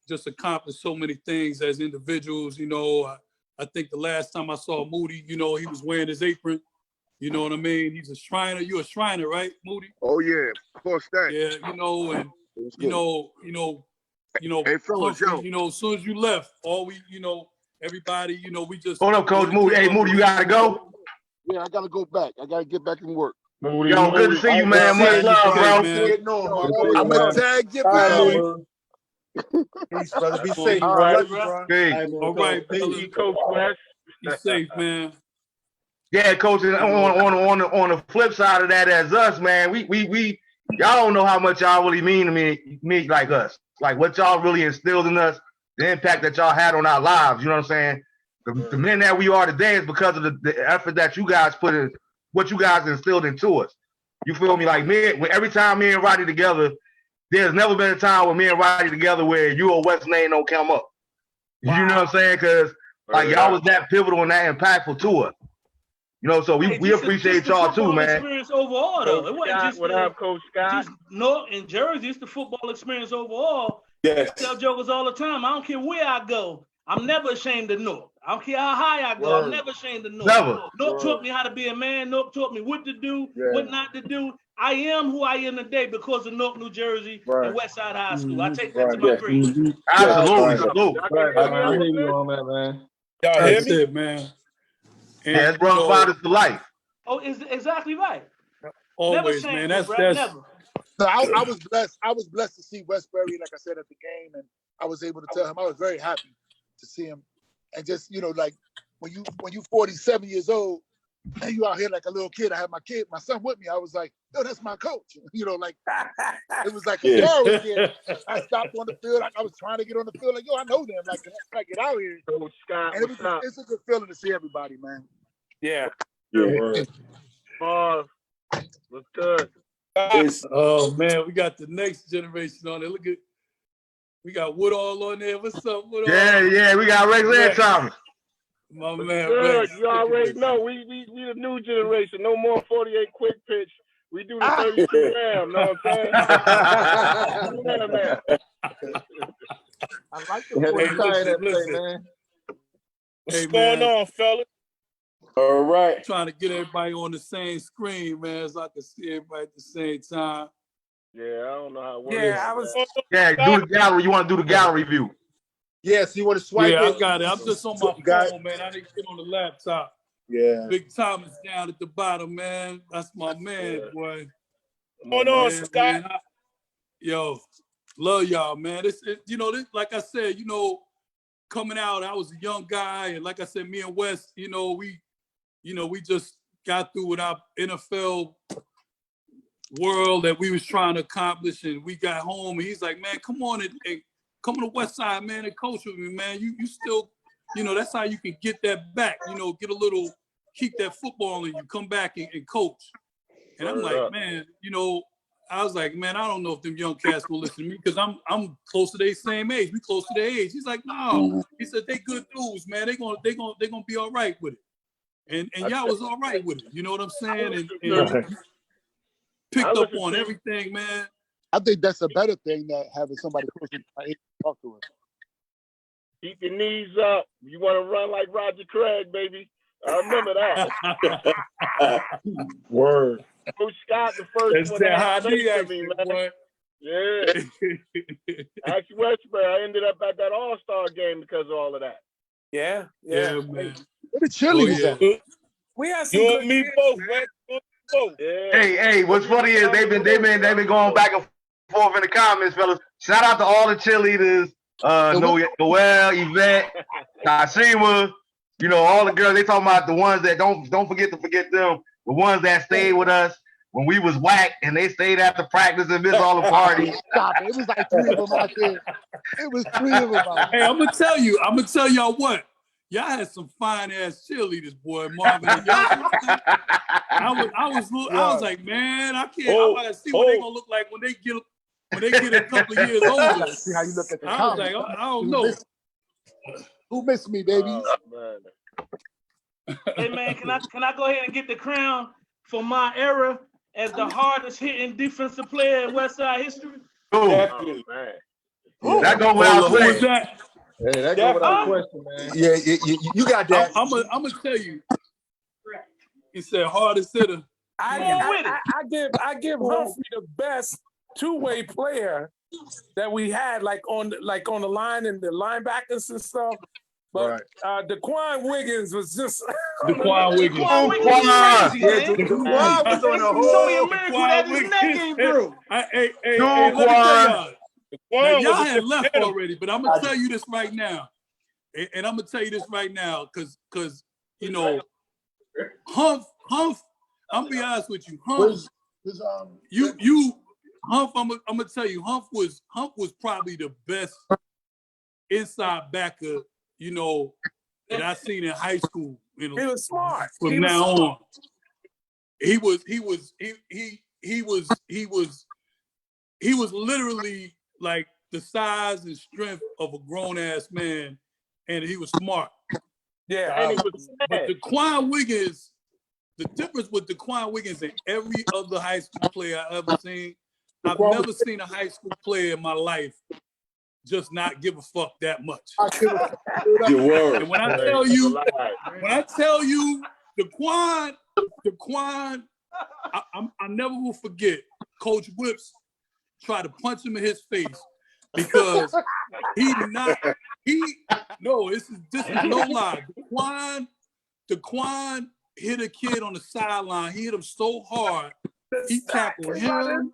Speaker 7: just accomplished so many things as individuals. I think the last time I saw Moody, he was wearing his apron. You know what I mean? He's a Shriner. You're a Shriner, right, Moody?
Speaker 8: Oh yeah, of course that.
Speaker 7: Yeah, and
Speaker 8: Hey, fellas,
Speaker 7: Humphrey, as soon as you left, everybody, we just
Speaker 3: Hold up, Coach Moody. Hey, Moody, you gotta go.
Speaker 8: Yeah, I gotta go back. I gotta get back and work.
Speaker 3: Yo, good to see you, man. Much love, bro.
Speaker 6: I'm gonna tag you back.
Speaker 4: Peace, brother. Be safe.
Speaker 8: All right,
Speaker 4: Love you, bro.
Speaker 3: Peace.
Speaker 7: All right,
Speaker 8: Coach West.
Speaker 7: Be safe, man.
Speaker 3: Yeah, Coach. And on the flip side of that, as us, man, we y'all don't know how much y'all really mean to me like us. Like what y'all really instilled in us, the impact that y'all had on our lives. You know what I'm saying? The men that we are today is because of the effort that you guys put in, what you guys instilled into us. You feel me? Like every time me and Roddy together, there's never been a time when me and Roddy together where you or West's name don't come up. Wow. You know what I'm saying? Because like y'all was that pivotal and that impactful to us. So we appreciate y'all too, man.
Speaker 1: Experience overall, though. It wasn't just
Speaker 10: what up, Coach Scott?
Speaker 1: Just North and Jersey. It's the football experience overall.
Speaker 2: Yes.
Speaker 1: I tell jokers all the time. I don't care where I go. I'm never ashamed of North. I don't care how high I go. I'm never ashamed of North.
Speaker 3: Never.
Speaker 1: North taught me how to be a man. North taught me what to do, what not to do. I am who I am today because of North, New Jersey, and Westside High School. I take that to my grave.
Speaker 3: Absolutely. Salute.
Speaker 10: I hear you on that, man.
Speaker 9: Y'all hear
Speaker 7: That's
Speaker 9: me?
Speaker 7: it, man. And,
Speaker 3: Yeah, it's brought fathers to life.
Speaker 1: Oh, is exactly right.
Speaker 7: Always, man. That's
Speaker 1: never.
Speaker 6: So I was blessed. I was blessed to see Westberry, like I said, at the game, and I was able to tell him I was very happy to see him. And just like when you 47 years old and you out here like a little kid. I had my son with me. I was like, yo, that's my coach. Like it was like a car again. I stopped on the field. I was trying to get on the field. Like, yo, I know them. Like, can I get out here?
Speaker 10: Coach Scott,
Speaker 6: and it's a good feeling to see everybody, man.
Speaker 9: Yeah.
Speaker 10: Marv, what's good?
Speaker 7: Oh man, we got the next generation on there. Look at We got Woodall on there. What's up, Woodall?
Speaker 3: Yeah, we got Rex and Thomas.
Speaker 7: My man,
Speaker 9: good.
Speaker 7: Rex.
Speaker 9: You already know we the new generation. No more 48 quick pitch. We do the 32 gram. Know what I'm saying? Yeah, man.
Speaker 10: I like the 45 that play, man.
Speaker 9: What's going on, fellas?
Speaker 2: All right.
Speaker 7: Trying to get everybody on the same screen, man, so I can see everybody at the same time.
Speaker 9: Yeah, I don't know how it works.
Speaker 2: Yeah, I was.
Speaker 3: Yeah, do the gallery. You want to do the gallery view?
Speaker 4: Yes, you want to swipe it?
Speaker 7: Yeah, I got it. I'm just on my phone, man. I didn't get on the laptop.
Speaker 4: Yeah.
Speaker 7: Big Thomas down at the bottom, man. That's my man, boy.
Speaker 9: What's going on, Scott?
Speaker 7: Yo, love y'all, man. This, like I said, coming out, I was a young guy, and like I said, me and Wes, we just got through with our NFL world that we was trying to accomplish, and we got home, and he's like, man, come on and come on the West Side, man, and coach with me, man. You still, that's how you can get that back, get a little, keep that football in you, come back and coach. And I'm like, man, I was like, man, I don't know if them young cats will listen to me because I'm close to their same age. We close to their age. He's like, no. He said they good dudes, man. They gonna be all right with it. And y'all was all right with it. You know what I'm saying? And picked up on everything, man.
Speaker 6: I think that's a better thing than having somebody close to talk to us.
Speaker 9: Keep your knees up. You want to run like Roger Craig, baby. I remember that.
Speaker 4: Word.
Speaker 9: Coach Scott, the first one that had to me, man. Boy. Yeah. Garry Westberry, I ended up at that All-Star game because of all of that.
Speaker 11: Yeah,
Speaker 7: man.
Speaker 6: Where the cheerleaders at?
Speaker 11: We had some
Speaker 9: You and me both, man. Yeah.
Speaker 3: Hey, what's funny is they've been going back and forth in the comments, fellas. Shout out to all the cheerleaders, Noel, Yvette, Tashima, all the girls. They talking about the ones that don't forget to forget them. The ones that stayed with us when we was whack and they stayed after practice and missed all the parties.
Speaker 6: Stop it. It was like 3 of them out there. It was 3 of them out there.
Speaker 7: Hey, I'm gonna tell y'all what. Y'all had some fine ass cheerleaders, boy, Marvin. And y'all, I was like, man, I can't. I gotta see what they gonna look like when they get a couple of years older.
Speaker 6: See how you look at the
Speaker 7: I was like, I don't know.
Speaker 6: Who missed me, baby?
Speaker 1: Hey man, can I go ahead and get the crown for my era as the hardest hitting defensive player in Westside history?
Speaker 3: That go without saying.
Speaker 7: That?
Speaker 10: Hey, that go without question, man.
Speaker 4: Yeah, you got that.
Speaker 7: I'm gonna tell you. He said hardest hitter.
Speaker 11: I give Humphrey the best two-way player that we had, like on the line and the linebackers and stuff. But Daquan Wiggins was just
Speaker 7: Daquan Wiggins.
Speaker 1: Daquan Wiggins crazy, man.
Speaker 4: Daquan was on a whole.
Speaker 1: Show me a miracle that his neck ain't through.
Speaker 7: Hey, let me tell y'all. Y'all had left already, but I'm gonna tell you this right now, and I'm gonna tell you this right now, because Humph. I'm gonna be honest with you, Humph. Humph. I'm gonna tell you, Humph was probably the best inside backer, that I seen in high school. He
Speaker 11: was smart.
Speaker 7: From now on, he was literally like the size and strength of a grown ass man, and he was smart.
Speaker 11: Yeah,
Speaker 9: and he was
Speaker 7: but Daquan Wiggins, the difference with Daquan Wiggins and every other high school player I ever seen, I've never seen a high school player in my life just not give a fuck that much. And when I tell you, Daquan, I never will forget Coach Whips tried to punch him in his face because this is no lie. Daquan hit a kid on the sideline. He hit him so hard. He tackled him,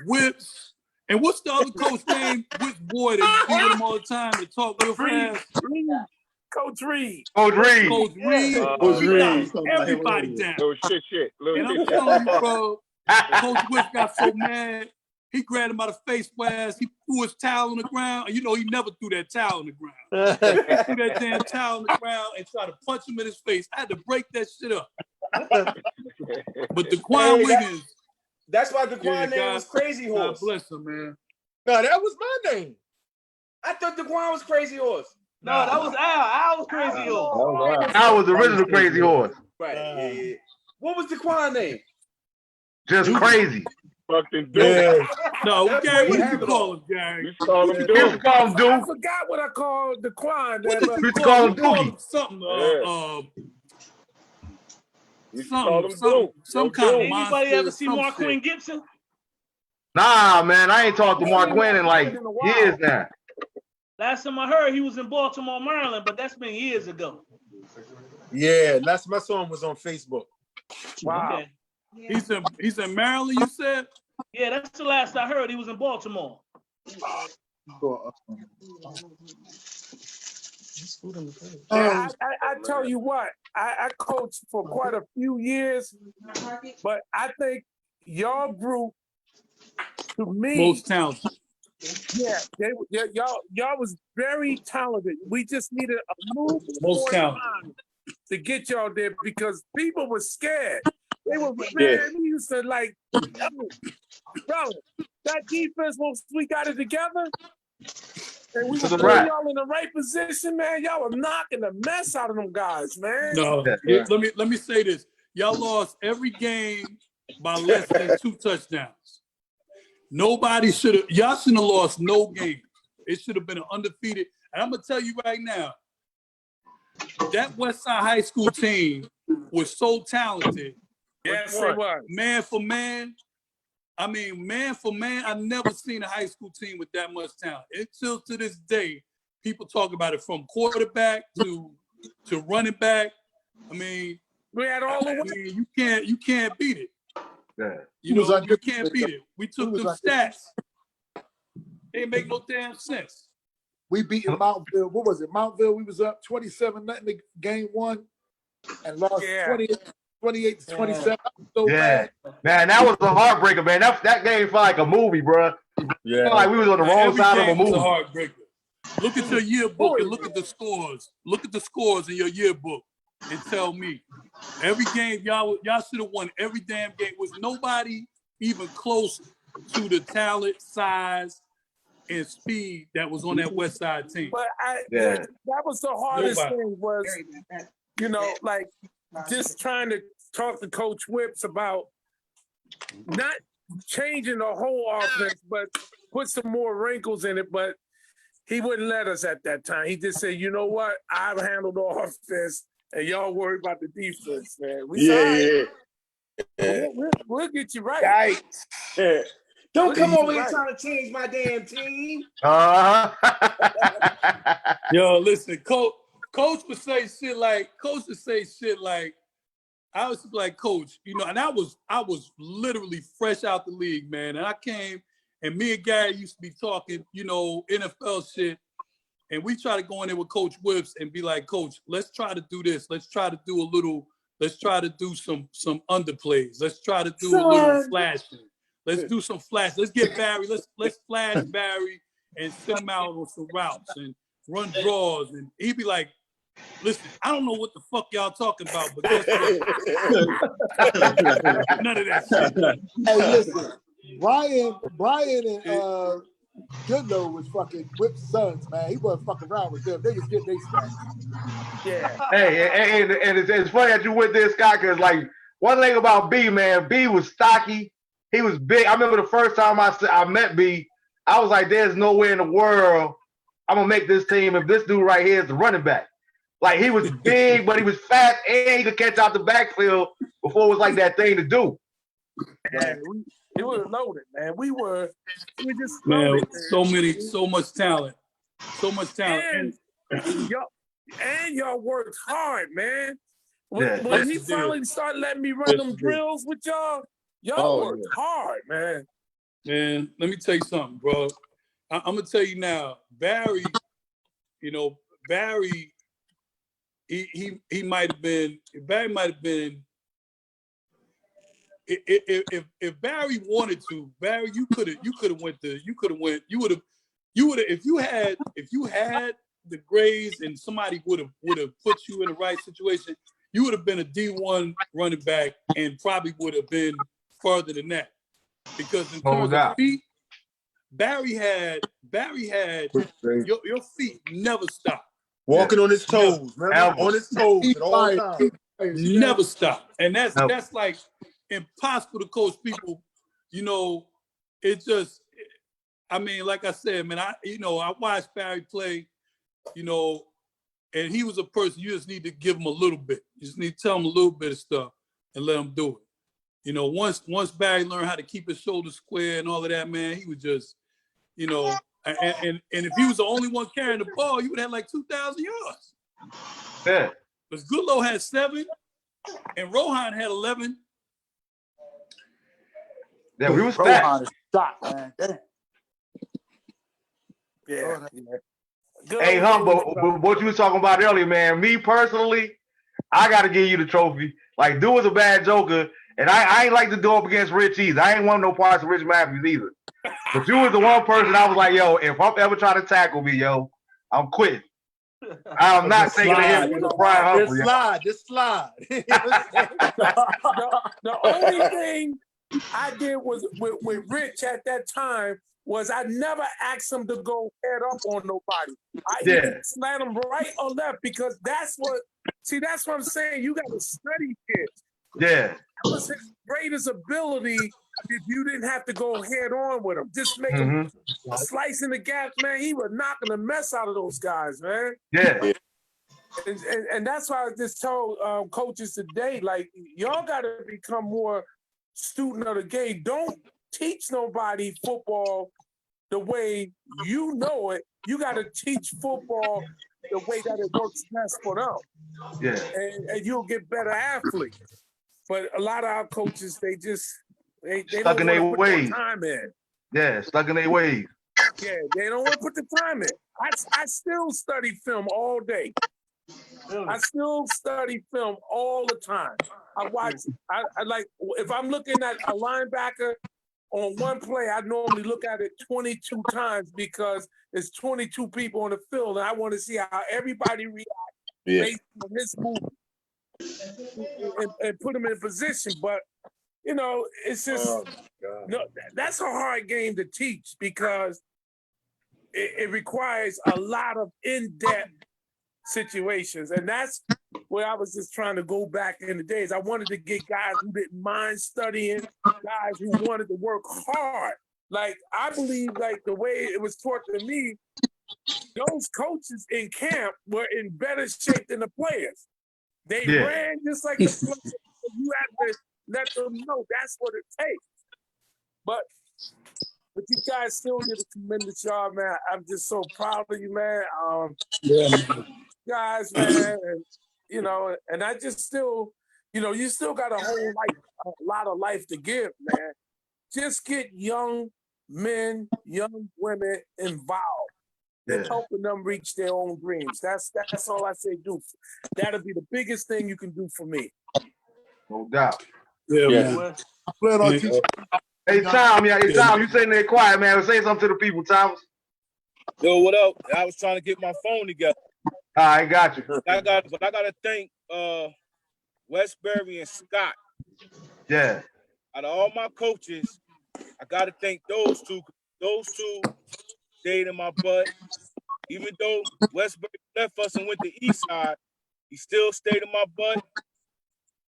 Speaker 7: Whips. And what's the other coach name? Which boy that be with him all the time to talk real fast?
Speaker 11: Coach Reed.
Speaker 7: Everybody down.
Speaker 9: Shit.
Speaker 7: And I'm telling you, bro, Coach Whip got so mad, he grabbed him by the face blast. He threw his towel on the ground. And he never threw that towel on the ground. He threw that damn towel on the ground and tried to punch him in his face. I had to break that shit up. But Daquan Wiggins.
Speaker 2: That's why Daquan name was Crazy Horse.
Speaker 7: God bless him, man.
Speaker 4: No, that was my name.
Speaker 2: I thought Daquan was Crazy Horse.
Speaker 1: No, that was Al. Al was Crazy Horse.
Speaker 3: Al was the original Crazy Horse.
Speaker 2: Right. Yeah. What was Daquan name?
Speaker 3: Just Crazy.
Speaker 9: Fucking Duke.
Speaker 7: Yeah. No,
Speaker 2: That's
Speaker 7: Gary,
Speaker 2: what
Speaker 7: what
Speaker 2: you
Speaker 7: you
Speaker 2: have
Speaker 7: call him, Gary?
Speaker 9: You call him
Speaker 3: You
Speaker 9: Duke.
Speaker 3: call him
Speaker 11: I
Speaker 3: Duke.
Speaker 11: forgot what I called Daquan.
Speaker 3: You call him
Speaker 7: Call him
Speaker 3: Dookie.
Speaker 7: something.
Speaker 9: You call him
Speaker 7: Some
Speaker 9: Duke.
Speaker 7: kind of
Speaker 1: Anybody
Speaker 7: monster,
Speaker 1: ever see
Speaker 7: some
Speaker 1: Mark
Speaker 7: shit.
Speaker 1: Quinn Gibson?
Speaker 3: Nah, man, I ain't talked to Mark Quinn in like years now.
Speaker 1: Last time I heard, he was in Baltimore, Maryland, but that's been years ago.
Speaker 4: Yeah, last time I saw him was on Facebook.
Speaker 11: Wow.
Speaker 1: Okay.
Speaker 7: He's in Maryland, you said?
Speaker 1: Yeah, that's the last I heard. He was in Baltimore.
Speaker 11: I tell you what, I coached for quite a few years, but I think your group, to me,
Speaker 7: Most talented.
Speaker 11: yeah, y'all was very talented. We just needed a move
Speaker 7: Most talented
Speaker 11: to get y'all there because people were scared. They were, man, we used to like, bro, that defense, once we got it together, and we were putting y'all in the right position, man, y'all were knocking the mess out of them guys, man.
Speaker 7: No, let me say this. Y'all lost every game by less than 2 touchdowns. Nobody should have, y'all shouldn't have lost no game. It should have been an undefeated. And I'm going to tell you right now, that Westside High School team was so talented.
Speaker 11: Yes, it was.
Speaker 7: Man for man. I mean, man for man, I've never seen a high school team with that much talent. Until to this day, people talk about it from quarterback to running back. I mean,
Speaker 11: we had all the way.
Speaker 7: I mean, you can't beat it.
Speaker 3: Yeah.
Speaker 7: You know, you can't beat it. We took them stats. They didn't make no damn sense.
Speaker 6: We beat in Mountville. What was it? Mountville, we was up 27-0 in game 1 and lost 28-27. So
Speaker 3: yeah, man, that was a heartbreaker, man. That game felt like a movie, bro.
Speaker 4: Yeah,
Speaker 3: felt like we was on the wrong side of a movie.
Speaker 7: Was a heartbreaker. Look at your yearbook and look at the scores. Look at the scores in your yearbook and tell me. Every game, y'all should have won every damn game. Was nobody even close to the talent, size, and speed that was on that West Side team?
Speaker 11: But that was the hardest thing was, you know, like just trying to talk to Coach Whips about not changing the whole offense, but put some more wrinkles in it. But he wouldn't let us at that time. He just said, you know what? I've handled the offense, and y'all worry about the defense, man. We'll get you right.
Speaker 2: Yeah. Don't come over here trying to change my damn team.
Speaker 7: Yo, listen, Coach would say shit like, I was like, Coach, you know, and I was literally fresh out the league, man. And I came, and me and Gary used to be talking, you know, NFL shit. And we try to go in there with Coach Whips and be like, Coach, let's try to do this. Let's try to do some underplays. Let's try to do a little flashing. Let's do some flash. Let's get Barry. Let's flash Barry and send him out on some routes and run draws. And he'd be like, listen, I don't know what the fuck y'all talking about, but guess what? None of that shit.
Speaker 6: Hey, listen, Brian and Goodlow was fucking Whip's sons, man. He wasn't fucking around with them. They was getting their stats.
Speaker 11: Yeah.
Speaker 3: Hey, and it's funny that you went there, Scott, because like one thing about B, man, B was stocky. He was big. I remember the first time I met B, I was like, there's no way in the world I'm gonna make this team if this dude right here is the running back. Like he was big, but he was fast and he could catch out the backfield before it was like that thing to do.
Speaker 11: Yeah, we were loaded, man. We just
Speaker 7: loaded.
Speaker 11: Man,
Speaker 7: so much talent.
Speaker 11: And y'all worked hard, man. When he finally started letting me run them drills with y'all worked hard, man.
Speaker 7: Man, let me tell you something, bro. I'm gonna tell you now, Barry, you know, Barry, he might have been, Barry might have been, if Barry wanted to, Barry, you would have, if you had the grades and somebody would have put you in the right situation, you would have been a D1 running back and probably would have been further than that. Because in terms of feet, Barry had your feet never stop.
Speaker 4: Walking on his toes, remember? On his toes at all times.
Speaker 7: Never stop. And that's like impossible to coach people. You know, it just, I mean, like I said, man, I watched Barry play, you know, and he was a person you just need to give him a little bit. You just need to tell him a little bit of stuff and let him do it. You know, once Barry learned how to keep his shoulders square and all of that, man, he was just, you know, and if he was the only one carrying the ball, you would have like 2,000 yards.
Speaker 3: Yeah.
Speaker 7: Because Goodlow had 7 and Rohan had 11.
Speaker 3: Yeah, we was
Speaker 10: Rohan is shot, man. Damn.
Speaker 11: Yeah.
Speaker 3: Hey, but what you was talking about earlier, man, me personally, I got to give you the trophy. Like, dude was a bad joker, and I ain't like to go up against Rich either. I ain't want no parts of Rich Matthews either. But you was the one person I was like, yo, if I'm ever trying to tackle me, yo, I'm quitting. I'm not taking a hit from the Brian Humphrey.
Speaker 4: Just slide.
Speaker 11: The only thing I did was with Rich at that time was I never asked him to go head up on nobody. I either slant him right or left because that's what I'm saying. You got to study kids.
Speaker 3: Yeah.
Speaker 11: That was his greatest ability if you didn't have to go head on with him. Just make him slicing the gaps, man. He was knocking the mess out of those guys, man.
Speaker 3: Yeah.
Speaker 11: And that's why I just told coaches today, like, y'all got to become more student of the game. Don't teach nobody football the way you know it. You got to teach football the way that it works best for them.
Speaker 3: Yeah.
Speaker 11: And you'll get better athletes. But a lot of our coaches, they
Speaker 3: stuck in their ways.
Speaker 11: Time in.
Speaker 3: Yeah, stuck in their ways.
Speaker 11: Yeah, they don't want to put the time in. I still study film all day. I still study film all the time. I watch. I like if I'm looking at a linebacker on one play, I normally look at it 22 times because there's 22 people on the field, and I want to see how everybody reacts based on his movement and put them in position. But you know, it's just that's a hard game to teach because it requires a lot of in-depth situations, and that's where I was just trying to go back in the days. I wanted to get guys who didn't mind studying, guys who wanted to work hard. Like, I believe, like, the way it was taught to me, those coaches in camp were in better shape than the players. They ran just like the players. You had to let them know that's what it takes. But you guys still did a tremendous job, man. I'm just so proud of you, man. Guys, man, and, you know, and I just still, you know, you still got a lot of life to give, man. Just get young men, young women involved and helping them reach their own dreams. That's all I say do. That'll be the biggest thing you can do for me.
Speaker 3: No doubt.
Speaker 7: Yeah, man.
Speaker 6: I plan on teaching.
Speaker 3: Hey, Tom, you sitting there quiet, man. Say something to the people, Thomas.
Speaker 2: Yo, what up? I was trying to get my phone together.
Speaker 3: I got you.
Speaker 2: I gotta thank Westberry and Scott.
Speaker 3: Yeah.
Speaker 2: Out of all my coaches, I gotta thank those two. Those two stayed in my butt. Even though Westberry left us and went to East Side, he still stayed in my butt.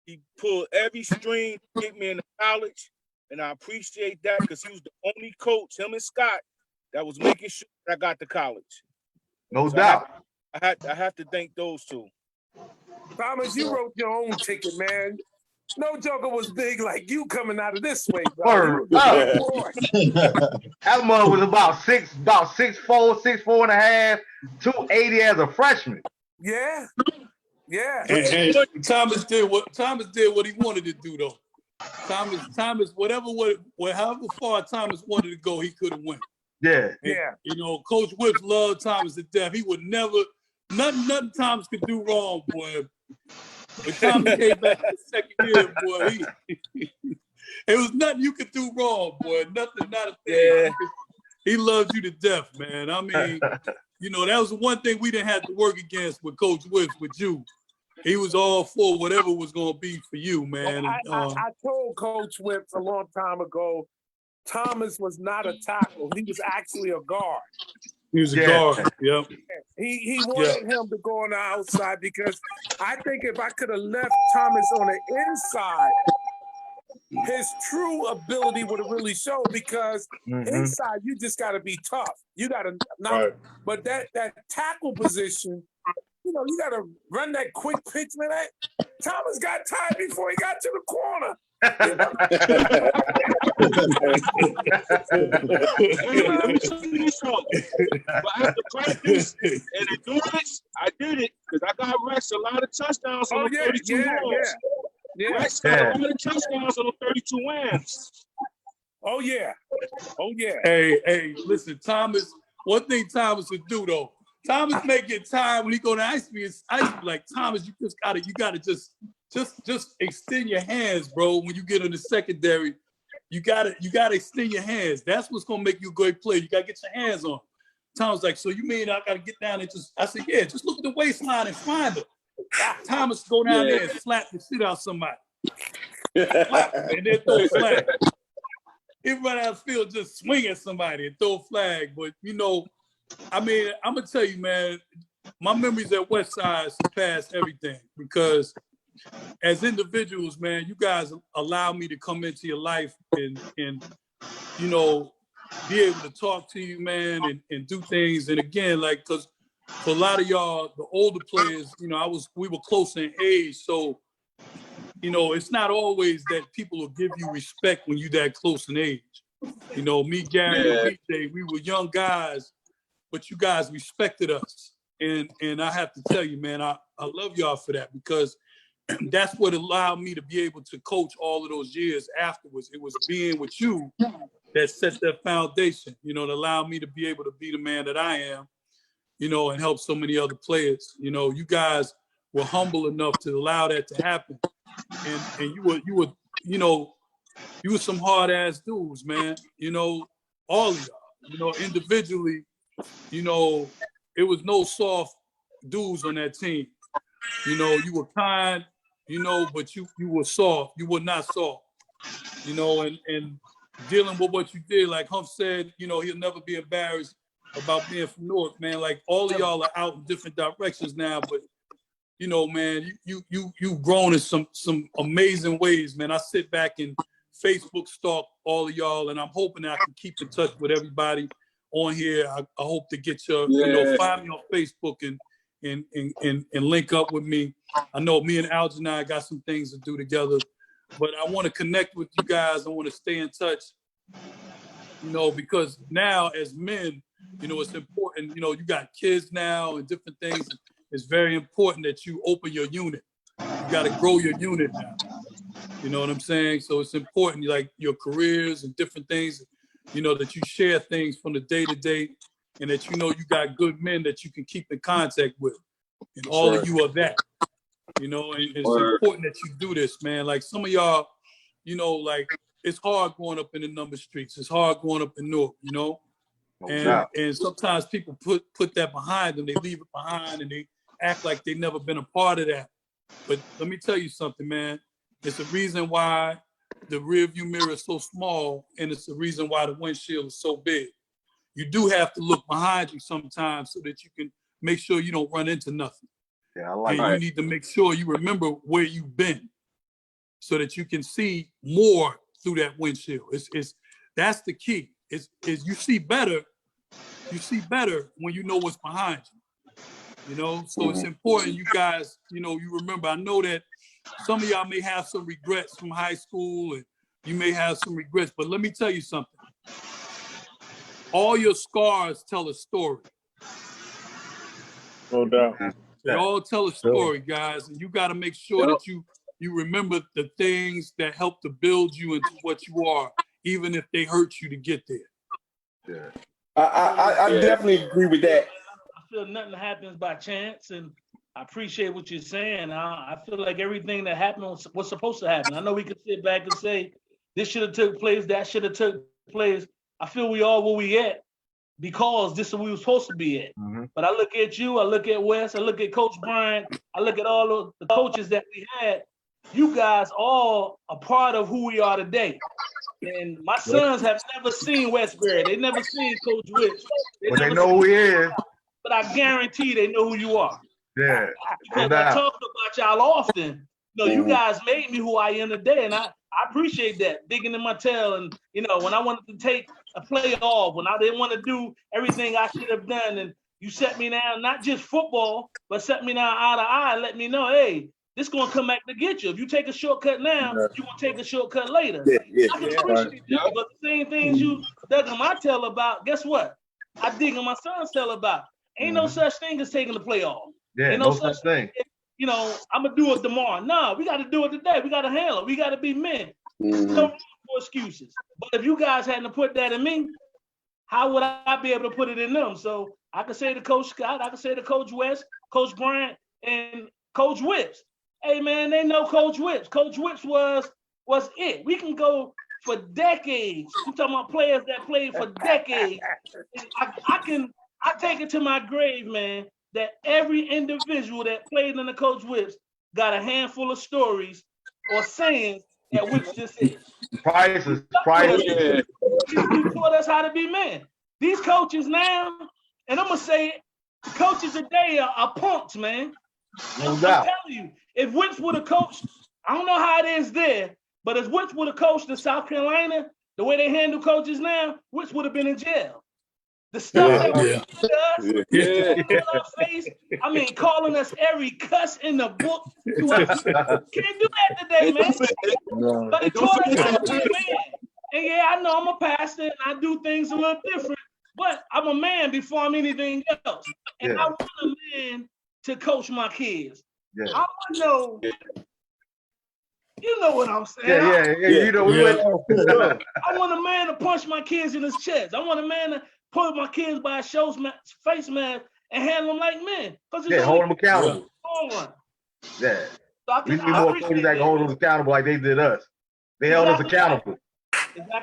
Speaker 2: He pulled every string to get me into college, and I appreciate that because he was the only coach, him and Scott, that was making sure that I got to college.
Speaker 3: No doubt.
Speaker 2: I have to thank those two.
Speaker 11: Thomas, you wrote your own ticket, man. No joker was big like you coming out of this way, bro.
Speaker 3: That mother was about 6'4", 6'4 and a half, 280 as a freshman.
Speaker 11: Yeah.
Speaker 7: And Thomas did what he wanted to do, though. Thomas, however far Thomas wanted to go, he could have went.
Speaker 3: Yeah.
Speaker 7: And, you know, Coach Whips loved Thomas to death. He would never, nothing Thomas could do wrong, boy. When Thomas came back the second year, boy, it was nothing you could do wrong, boy. Nothing, not a thing. Yeah. He loves you to death, man. I mean, you know, that was the one thing we didn't have to work against with Coach Whips, with you. He was all for whatever was going to be for you, man.
Speaker 11: I told Coach Whips a long time ago, Thomas was not a tackle. He was actually a guard.
Speaker 7: He was a guard. Yep.
Speaker 11: He wanted him to go on the outside because I think if I could have left Thomas on the inside, his true ability would have really showed because inside you just got to be tough. You got to not. But that tackle position, you know, you got to run that quick pitch, man. Thomas got tired before he got to the corner.
Speaker 9: Let me tell you this though. But after practice and endurance, I did it because I got Rex a lot of touchdowns on the 32 wins. Rex got a lot of touchdowns on the 32 wins.
Speaker 11: Oh yeah.
Speaker 7: Hey, listen, Thomas. One thing Thomas would do though. Thomas make it time when he go to ice me. It's ice like Thomas. You gotta just extend your hands, bro. When you get in the secondary, you gotta extend your hands. That's what's gonna make you a great player. You gotta get your hands on. Thomas like, so you mean I gotta get down and just? I said, yeah, just look at the waistline and find it. Thomas go down there and slap the shit out somebody, and then throw a flag. Everybody out the field just swing at somebody and throw a flag. But you know, I mean, I'm gonna tell you, man, my memories at Westside surpass everything because as individuals, man, you guys allow me to come into your life and you know, be able to talk to you, man, and do things. And again, like, because for a lot of y'all, the older players, you know, we were close in age, so you know, it's not always that people will give you respect when you that close in age. You know, me, Garry, and BJ, we were young guys, but you guys respected us. And I have to tell you, man, I love y'all for that because that's what allowed me to be able to coach all of those years afterwards. It was being with you that set that foundation, you know, to allow me to be able to be the man that I am, you know, and help so many other players. You know, you guys were humble enough to allow that to happen. And you were, you know, you were some hard ass dudes, man. You know, all of y'all, you know, individually, you know, it was no soft dudes on that team. You know, you were kind, you know, but you were soft. You were not soft, you know, and dealing with what you did, like Humph said, you know, he'll never be embarrassed about being from North, man. Like all of y'all are out in different directions now, but you know, man, you've grown in some amazing ways, man. I sit back and Facebook stalk all of y'all, and I'm hoping I can keep in touch with everybody on here. I hope to get your, you know, find me on Facebook and link up with me. I know me and Algernon got some things to do together, but I want to connect with you guys. I want to stay in touch, you know, because now as men, you know, it's important, you know, you got kids now and different things. It's very important that you open your unit. You got to grow your unit now. You know what I'm saying? So it's important, like your careers and different things, you know, that you share things from the day to day and that you know you got good men that you can keep in contact with. And all of you are that. You know, and it's important that you do this, man. Like some of y'all, you know, like it's hard going up in the number streets. It's hard going up in North, you know? And sometimes people put that behind them. They leave it behind and they act like they've never been a part of that. But let me tell you something, man. It's the reason why the rear view mirror is so small, and it's the reason why the windshield is so big. You do have to look behind you sometimes so that you can make sure you don't run into nothing.
Speaker 3: Yeah, I like
Speaker 7: and you need to make sure you remember where you've been so that you can see more through that windshield. That's the key. Is you see better when you know what's behind you. You know, so it's important you guys, you know, you remember. I know that some of y'all may have some regrets from high school and you may have some regrets, but let me tell you something. All your scars tell a story.
Speaker 9: No doubt.
Speaker 7: They all tell a story, guys, and you got to make sure that you remember the things that help to build you into what you are, even if they hurt you to get there.
Speaker 2: Yeah. I definitely agree with that.
Speaker 1: I feel nothing happens by chance, and I appreciate what you're saying. I feel like everything that happened was supposed to happen. I know we could sit back and say, this should have took place, that should have took place. I feel we are where we at because this is where we were supposed to be at. But I look at you, I look at Wes, I look at Coach Bryant, I look at all of the coaches that we had. You guys all a part of who we are today. And my sons have never seen Westberry. They never seen Coach Whips.
Speaker 3: But they know who he is.
Speaker 1: But I guarantee they know who you are.
Speaker 3: Yeah.
Speaker 1: Because I talk about y'all often. You guys made me who I am today, and I appreciate that. Digging in my tail, and when I wanted to take a play off, when I didn't want to do everything I should have done, and you set me down, not just football, but set me down eye to eye, let me know, hey, this gonna come back to get you. If you take a shortcut now, you gonna take a shortcut later. I can appreciate that, but the same things you dug in my tail about, guess what? I dig in my son's tail about. Ain't no such thing as taking the play off.
Speaker 3: Yeah,
Speaker 1: ain't
Speaker 3: no such thing.
Speaker 1: I'm gonna do it tomorrow. No, we got to do it today. We got to handle it. We got to be men. No room for excuses. But if you guys hadn't put that in me, how would I be able to put it in them? So I could say to Coach Scott, I could say to Coach West, Coach Bryant, and Coach Whips. Hey man, they know Coach Whips. Coach Whips was it. We can go for decades. I'm talking about players that played for decades. I take it to my grave, man, that every individual that played under Coach Whips got a handful of stories or sayings that Whips just said.
Speaker 3: Priceless.
Speaker 1: He taught us how to be men. These coaches now, and I'm going to say it, coaches today are punks, man. I'm telling you, if Whips would have coached, I don't know how it is there, but if Whips would have coached in South Carolina, the way they handle coaches now, Whips would have been in jail. The stuff that we does, our face, I mean, calling us every cuss in the book. Can't do that today, man. But it taught us how to be a man. And yeah, I know I'm a pastor and I do things a little different, but I'm a man before I'm anything else. And I want a man to coach my kids. I want to know, you know what I'm saying?
Speaker 3: You know,
Speaker 1: I want a man to punch my kids in his chest. I want a man to pull my kids by a face mask and handle them like men.
Speaker 3: Hold them accountable.
Speaker 1: So
Speaker 3: we need more coaches that can hold us accountable like they did us. They held us accountable.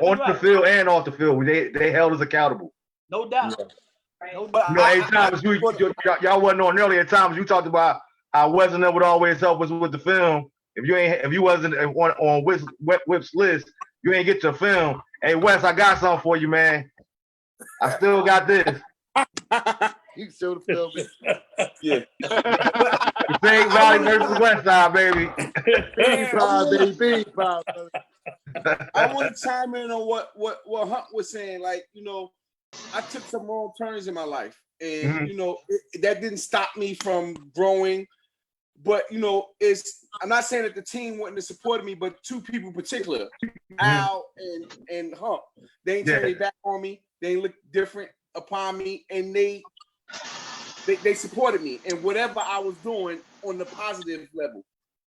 Speaker 3: On the field and off the field, they held us accountable.
Speaker 1: No doubt.
Speaker 3: Y'all wasn't on earlier times. You talked about how Wes and them would always help us with the film. If you wasn't on Whip's list, you ain't get to film. Hey Wes, I got something for you, man. I still got this.
Speaker 6: You can show the film.
Speaker 3: The Same Valley versus West Side, baby.
Speaker 2: I want to chime in on what Hunt was saying. Like, I took some wrong turns in my life, and that didn't stop me from growing. But I'm not saying that the team wouldn't have supported me, but two people in particular, Al and Hunt, they ain't turned their back on me. They look different upon me, and they supported me in whatever I was doing on the positive level.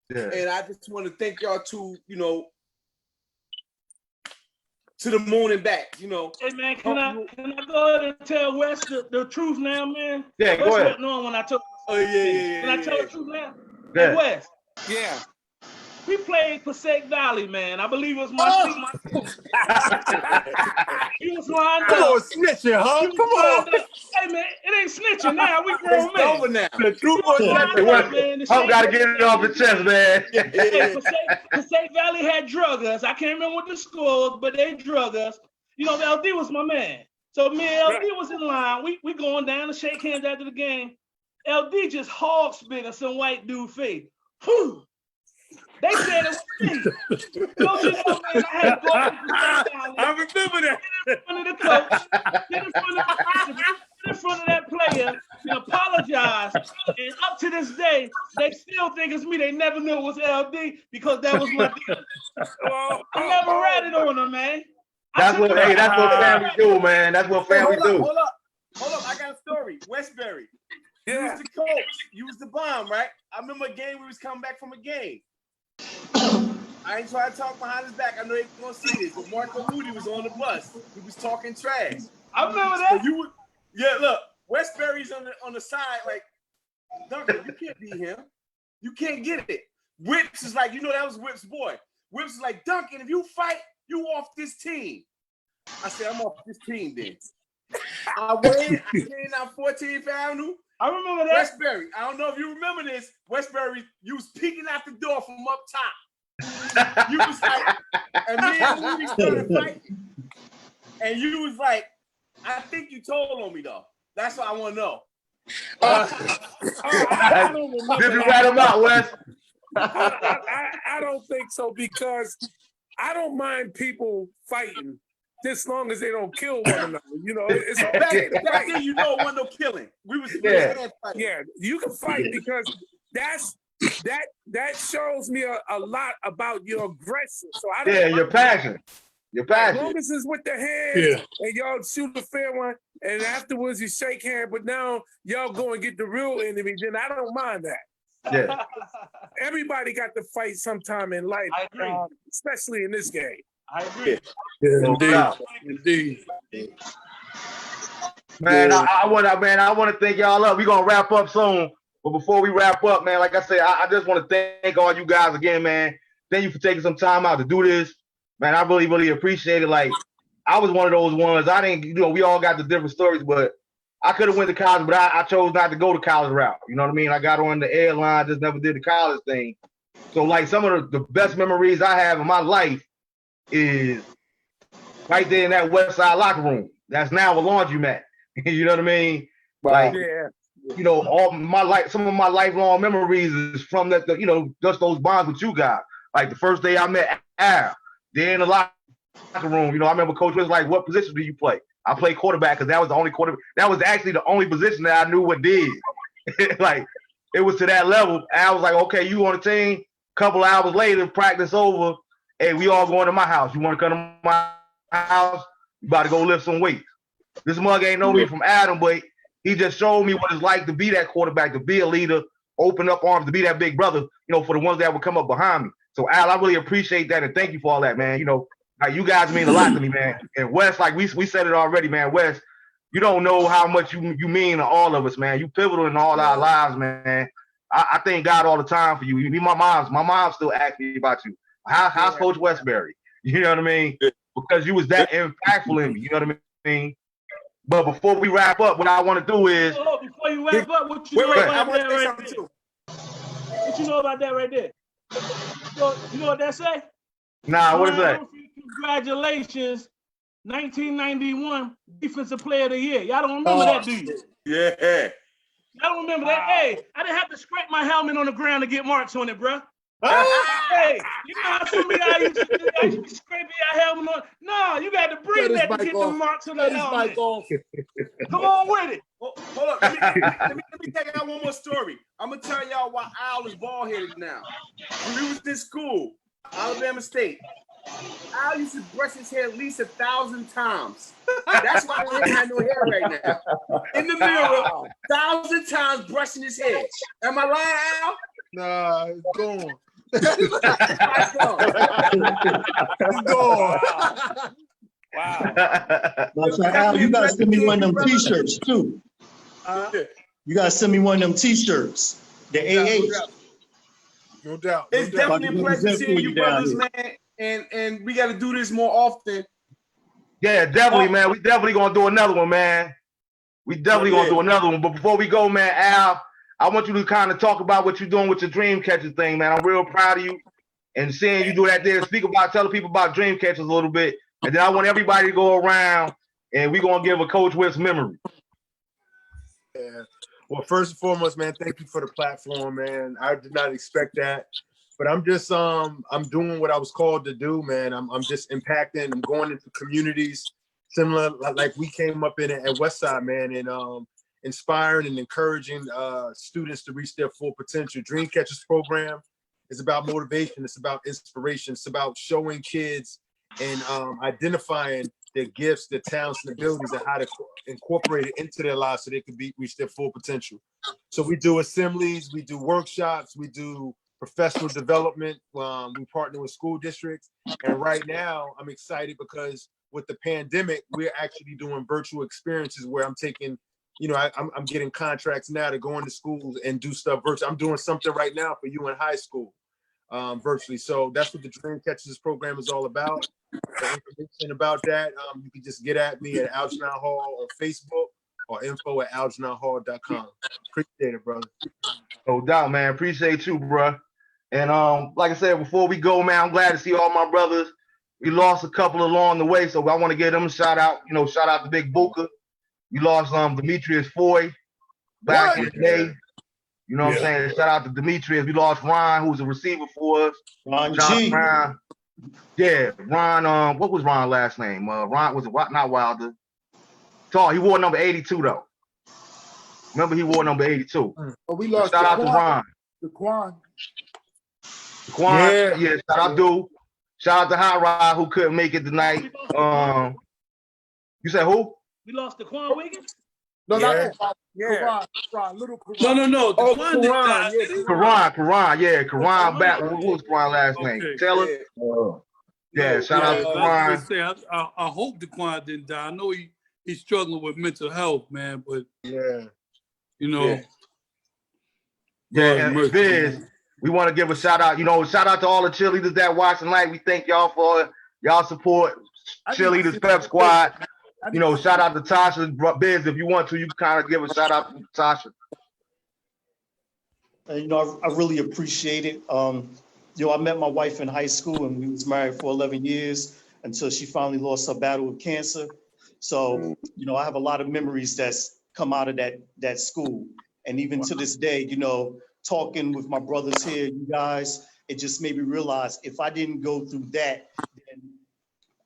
Speaker 2: And I just want to thank y'all to the moon and back. Hey
Speaker 1: man, can I go ahead and tell Wes the truth now, man?
Speaker 3: Yeah, go ahead.
Speaker 1: When I told Can I tell the truth now?
Speaker 3: Yeah.
Speaker 1: Hey Wes.
Speaker 2: Yeah.
Speaker 1: We played Passaic Valley, man. I believe it was my team. He was lined up.
Speaker 4: Come on, snitching, huh? Come on.
Speaker 1: Hey, man, it ain't snitching now. We grown men.
Speaker 2: It's over now.
Speaker 4: The truth
Speaker 3: I'm got to get it off the chest, man.
Speaker 1: Hey, Passaic Valley had drug us. I can't remember what the score was, but they drug us. LD was my man. So me and LD was in line. We going down to shake hands after the game. LD just hog spit in some white dude face. Whew. They said it was me. Don't you know, man, I had to go
Speaker 4: I remember that.
Speaker 1: Get in front of the coach, get in front of that player, and apologize. And up to this day, they still think it's me. They never knew it was LD because that was my deal. I never ratted on them, man.
Speaker 3: That's what family do, man. That's what family do.
Speaker 2: Hold up. I got a story. Westberry. You was the coach. You was the bomb, right? I remember a game we was coming back from a game. I ain't trying to talk behind his back. I know they gonna see this, but Marco Moody was on the bus. He was talking trash.
Speaker 1: I remember that.
Speaker 2: So look, Westberry's on the side, like, Duncan, you can't beat him. You can't get it. Whips is like, that was Whips' boy. Whips is like, Duncan, if you fight, you off this team. I said, I'm off this team then. I came out 14th Avenue.
Speaker 1: I remember that.
Speaker 2: Westberry, I don't know if you remember this. Westberry, you was peeking out the door from up top. You was like, and me and Moody started fighting. And you was like, I think you told on me though. That's what I want to know.
Speaker 11: I don't remember.
Speaker 3: Did you rat him out, Wes?
Speaker 11: I don't think so, because I don't mind people fighting just long as they don't kill one another. You know, it's okay to
Speaker 2: back
Speaker 11: fight.
Speaker 2: then, you know, it wasn't no killing. We was
Speaker 11: Yeah, you can fight, because that shows me a lot about your aggression. So I don't
Speaker 3: your passion. Your passion.
Speaker 11: As long as it's with the hands and y'all shoot a fair one, and afterwards you shake hands, but now y'all go and get the real enemy, then I don't mind that.
Speaker 3: Yeah.
Speaker 11: Everybody got to fight sometime in life, especially in this game.
Speaker 1: I agree.
Speaker 7: Yeah, indeed.
Speaker 3: Man, I want to thank y'all up. We're gonna wrap up soon. But before we wrap up, man, like I said, I just want to thank all you guys again, man. Thank you for taking some time out to do this. Man, I really, really appreciate it. Like, I was one of those ones. I didn't, we all got the different stories, but I could have went to college, but I chose not to go to college route. You know what I mean? I got on the airline, just never did the college thing. So, like, some of the best memories I have in my life is right there in that West Side locker room. That's now a laundromat. You know what I mean? Like, all my life, some of my lifelong memories is from that, just those bonds with you guys. Like the first day I met Al, there in the locker room, I remember Coach was like, "What position do you play?" I play quarterback because that was the only quarterback. That was actually the only position that I knew what did. Like, it was to that level. Al was like, "Okay, you on the team." A couple of hours later, practice over. Hey, we all going to my house. You want to come to my house? You about to go lift some weights. This mug ain't know me from Adam, but he just showed me what it's like to be that quarterback, to be a leader, open up arms, to be that big brother, for the ones that would come up behind me. So, Al, I really appreciate that, and thank you for all that, man. Like, you guys mean a lot to me, man. And Wes, like we said it already, man. Wes, you don't know how much you mean to all of us, man. You pivotal in all our lives, man. I thank God all the time for you. You be my mom still asks me about you. How's Coach Westberry? You know what I mean? Because you was that impactful in me. You know what I mean? But before we wrap up, what I want to do is
Speaker 1: before you wrap up, what you know about that right there? What you know about that right there? You know what that say?
Speaker 3: Nah, what is that?
Speaker 1: Congratulations, 1991 Defensive Player of the Year. Y'all don't remember that, do you?
Speaker 2: Yeah.
Speaker 1: Y'all don't remember that? Hey, I didn't have to scrape my helmet on the ground to get marks on it, bro. Hey, you know how some of y'all used to do? I used to scrape your helmet on. No, you got to breathe that to get the marks on the helmet. Come on with it.
Speaker 2: Hold up. Let me take out one more story. I'm going to tell y'all why Al is bald-headed now. When we was in school, Alabama State, Al used to brush his hair at least 1,000 times. That's why he ain't have no hair right now. In the mirror, 1,000 times brushing his hair. Am I lying, Al?
Speaker 4: Nah, it's gone.
Speaker 5: Wow. Al, you gotta send me one of them t-shirts too. You gotta send me one of them t-shirts. The AH.
Speaker 4: No doubt.
Speaker 2: It's definitely a pleasure seeing you brothers, man. And we gotta do this more often.
Speaker 3: Yeah, definitely, man. We definitely gonna do another one, man. We definitely gonna do another one. But before we go, man, Al, I want you to kind of talk about what you're doing with your Dream Catchers thing, man. I'm real proud of you. And seeing you do that there, tell people about Dream Catchers a little bit. And then I want everybody to go around and we're going to give a Coach West memory.
Speaker 4: Yeah. Well, first and foremost, man, thank you for the platform, man. I did not expect that. But I'm just I'm doing what I was called to do, man. I'm just impacting. I'm going into communities similar like we came up in at Westside, man, and inspiring and encouraging students to reach their full potential. Dream Catchers program is about motivation. It's about inspiration. It's about showing kids and identifying their gifts, their talents, and abilities, and how to incorporate it into their lives so they can reach their full potential. So we do assemblies, we do workshops, we do professional development. We partner with school districts. And right now, I'm excited because with the pandemic, we're actually doing virtual experiences where I'm taking, I'm getting contracts now to go into schools and do stuff virtually. I'm doing something right now for you in high school virtually. So that's what the Dream Catchers program is all about. For information about that, you can just get at me at Algernon Hall on Facebook or info@algernonhall.com. Appreciate it, brother.
Speaker 3: No doubt, man. Appreciate you, bro. And like I said, before we go, man, I'm glad to see all my brothers. We lost a couple along the way, so I want to give them a shout out. You know, shout out to Big Booker. We lost Demetrius Foy back in the day. You know what I'm saying? Shout out to Demetrius. We lost Ron, who was a receiver for us.
Speaker 5: Ron
Speaker 3: Shout
Speaker 5: G.
Speaker 3: out to Ron. Yeah, Ron. What was Ron's last name? Ron was not Wilder. Tall. He wore number 82 though. Remember, he wore number 82.
Speaker 6: Oh, we lost.
Speaker 3: Shout out to Ron.
Speaker 6: Daquan.
Speaker 3: Yeah. Shout out to. Shout out to Hot Rod, who couldn't make it tonight. You said who?
Speaker 1: We lost Daquan Wiggins?
Speaker 6: No,
Speaker 11: Yeah.
Speaker 6: Karan, little Karan.
Speaker 7: No.
Speaker 11: Karan,
Speaker 3: Karan back. What was Karan's last name? Taylor? Yeah, shout out to Karan.
Speaker 7: I hope Daquan didn't die. I know he's struggling with mental health, man, but you know.
Speaker 3: Yeah, and Biz, we want to give a shout out. You know, shout out to all the cheerleaders that watch tonight. We thank y'all for y'all support. Cheerleaders Pep Squad. You know, shout out to Tasha. Biz, if you want to, you can kind of give a shout out to Tasha.
Speaker 5: And, you know, I really appreciate it. You know, I met my wife in high school and we was married for 11 years until she finally lost her battle with cancer. So, you know, I have a lot of memories that's come out of that school. And even to this day, you know, talking with my brothers here, you guys, it just made me realize if I didn't go through that, then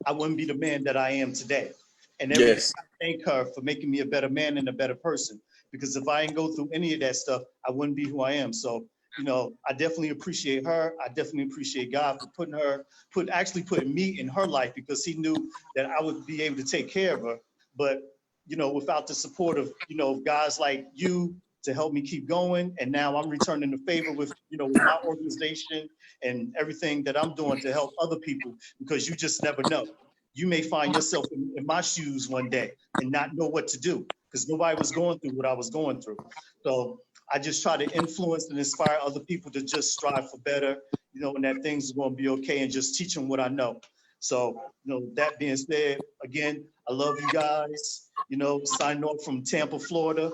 Speaker 5: I wouldn't be the man that I am today. And every day I thank her for making me a better man and a better person. Because if I didn't go through any of that stuff, I wouldn't be who I am. So, you know, I definitely appreciate her. I definitely appreciate God for putting me in her life, because he knew that I would be able to take care of her. But, you know, without the support of, you know, guys like you to help me keep going. And now I'm returning the favor with, you know, with my organization and everything that I'm doing to help other people, because you just never know. You may find yourself in my shoes one day and not know what to do, because nobody was going through what I was going through. So I just try to influence and inspire other people to just strive for better, you know, and that things are going to be okay, and just teach them what I know. So, you know, that being said, again, I love you guys, you know, signing off from Tampa, Florida.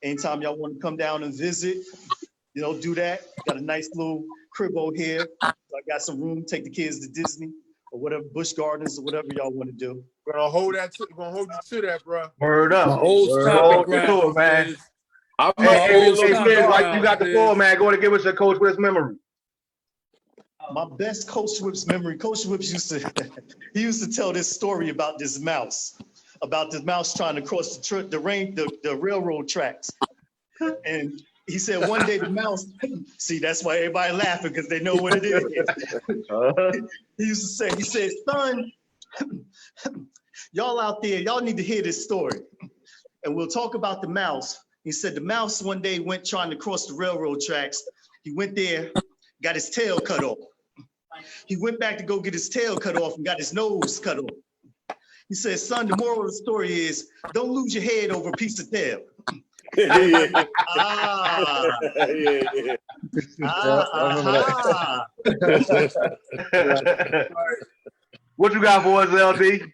Speaker 5: Anytime y'all want to come down and visit, you know, do that. Got a nice little crib over here. So I got some room, take the kids to Disney or whatever, Busch Gardens or whatever y'all want to do.
Speaker 6: We're gonna hold you to that, bro.
Speaker 3: Word up.
Speaker 7: My old stomping ground,
Speaker 3: man.
Speaker 7: Hey,
Speaker 3: you got the floor, man. Go to give us your Coach Whips memory.
Speaker 5: My best Coach Whips memory, Coach Whips used to tell this story about this mouse trying to cross the railroad tracks. And he said one day the mouse, see, that's why everybody laughing, because they know what it is. He said, son, y'all out there, y'all need to hear this story. And we'll talk about the mouse. He said the mouse one day went trying to cross the railroad tracks. He went there, got his tail cut off. He went back to go get his tail cut off and got his nose cut off. He said, son, the moral of the story is don't lose your head over a piece of tail.
Speaker 3: What you got for us, LD?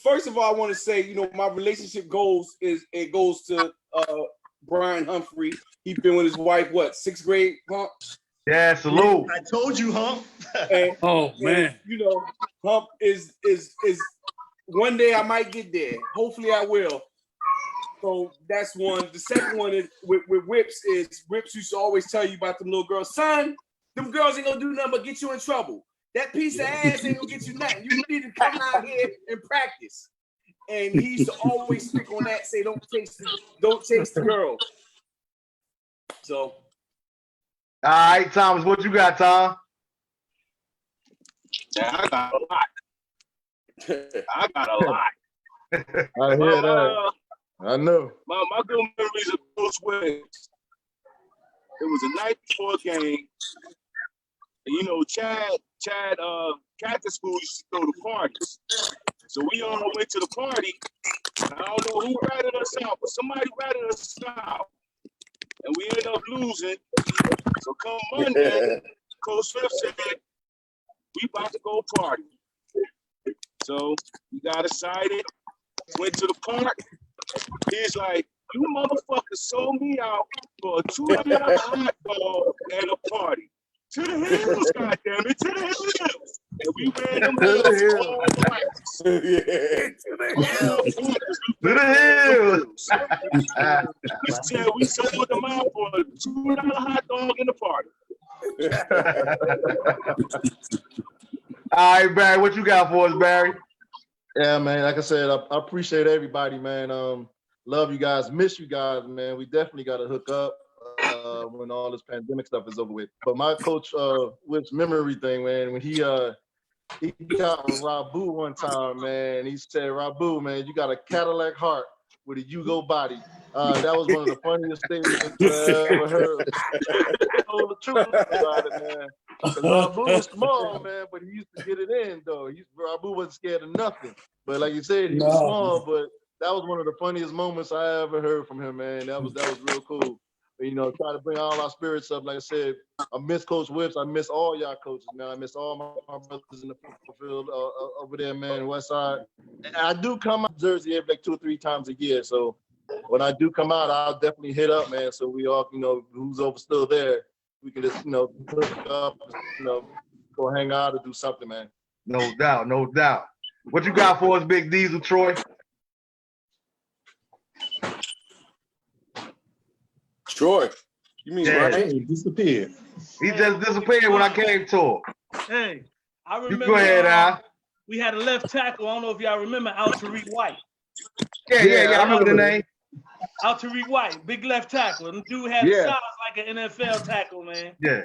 Speaker 2: First of all, I want to say, you know, my relationship goes to Brian Humphrey. He's been with his wife, what, 6th grade, Hump?
Speaker 3: Yeah, salute.
Speaker 5: I told you, Hump.
Speaker 2: And,
Speaker 7: man.
Speaker 2: You know, Hump is one day I might get there. Hopefully I will. So that's one. The second one is with Whips used to always tell you about them little girls. Son, them girls ain't gonna do nothing but get you in trouble. That piece of ass ain't gonna get you nothing. You need to come out here and practice. And he used to always stick on that, say don't chase the girls. So.
Speaker 3: All right, Thomas, what you got, Tom?
Speaker 9: Yeah, I got a lot.
Speaker 10: I hear that. I know.
Speaker 9: My good memories of Coach Whips. It was a night before a game. And, you know, Chad, Catholic school used to go to parties. So we all went to the party. I don't know who ratted us out, but somebody ratted us out. And we ended up losing. So come Monday, Coach Whips said, we about to go party. So we got excited, went to the park. He's like, you motherfuckers sold me out for a $2 hot dog and a party. To the hills, goddammit, to the hills. And we ran them hills all the way.
Speaker 3: To the hills.
Speaker 9: We sold them out for a $2 hot dog in the party.
Speaker 3: All right, Barry, what you got for us, Barry?
Speaker 12: Yeah, man. Like I said, I appreciate everybody, man. Love you guys, miss you guys, man. We definitely got to hook up when all this pandemic stuff is over with. But my coach, with memory thing, man, when he got with Rabu one time, man, he said, Rabu, man, you got a Cadillac heart with a Yugo body. That was one of the funniest things I ever heard. I told the truth about it, man. Rabu was small, man, but he used to get it in, though. Rabu wasn't scared of nothing. But like you said, he was small, but that was one of the funniest moments I ever heard from him, man. That was real cool. But, you know, trying to bring all our spirits up. Like I said, I miss Coach Whips. I miss all y'all coaches, man. I miss all my brothers in the football field over there, man, West Side. And I do come out to Jersey every, like 2 or 3 times a year. So when I do come out, I'll definitely hit up, man. So we all, you know, who's over still there, we can just, you know, hook up, you know, go hang out or do something, man.
Speaker 3: No doubt, no doubt. What you got for us, Big Diesel, Troy?
Speaker 2: Troy, you mean
Speaker 3: right?
Speaker 2: He disappeared.
Speaker 3: He just disappeared when I came to him.
Speaker 1: Hey, I remember.
Speaker 3: You go ahead, Al.
Speaker 1: We had a left tackle. I don't know if y'all remember Al Tariq White.
Speaker 3: Yeah, I remember the name.
Speaker 1: Al Tariq White, big left tackle. And the dude had a size like an NFL tackle, man.
Speaker 3: Yeah.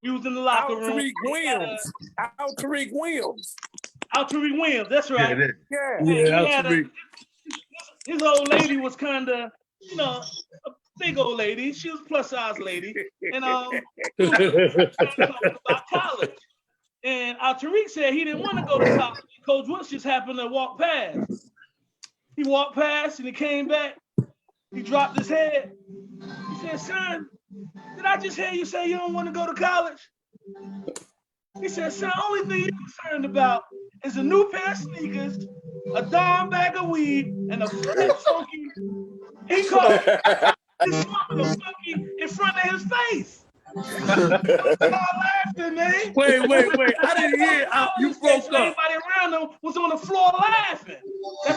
Speaker 1: He was in the locker room.
Speaker 11: Al Tariq Williams,
Speaker 1: that's right. His old lady was kind of, you know, a big old lady. She was a plus size lady. And he was talking about college. And Al Tariq said he didn't want to go to college. Coach Woods just happened to walk past. He walked past and he came back. He dropped his head. He said, son, did I just hear you say you don't want to go to college? He said, son, only thing you're concerned about is a new pair of sneakers, a dime bag of weed, and a funky. He called his smoking a funky in front of his face. Laughing, man.
Speaker 7: Wait. I didn't hear. You broke up.
Speaker 1: Everybody around him was on the floor laughing.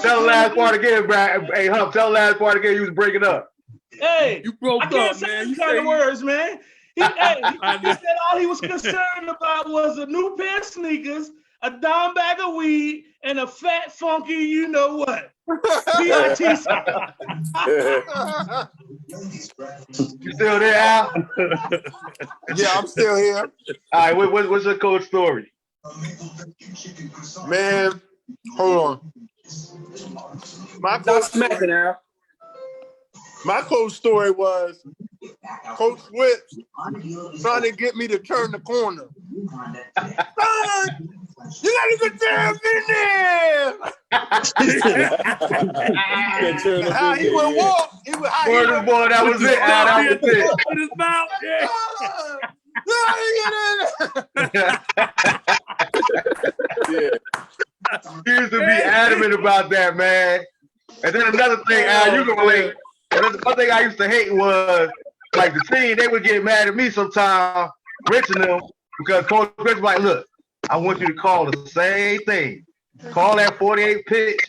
Speaker 3: Tell the last part again, Brad. Hey, Hump, tell the last part again. You was breaking up.
Speaker 1: Hey,
Speaker 7: you broke up,
Speaker 1: man. You kind of words, man. He said all he was concerned about was a new pair of sneakers, a dime bag of weed, and a fat, funky, you know what? PITC.
Speaker 3: You still there, Al?
Speaker 4: Yeah, I'm still here.
Speaker 3: All right, what's your coach story?
Speaker 4: Man, hold on. My coach story was Coach Whips trying to get me to turn the corner. Son, you gotta get down in there. How he would walk. He would
Speaker 3: boy, that was it. That was it.
Speaker 7: With his mouth,
Speaker 3: He used to be adamant about that, man. And then another thing, Al, you can relate. Another thing I used to hate was, like, the team, they would get mad at me sometimes, Rich and them, because Coach Rich was like, look, I want you to call the same thing. Call that 48 pitch,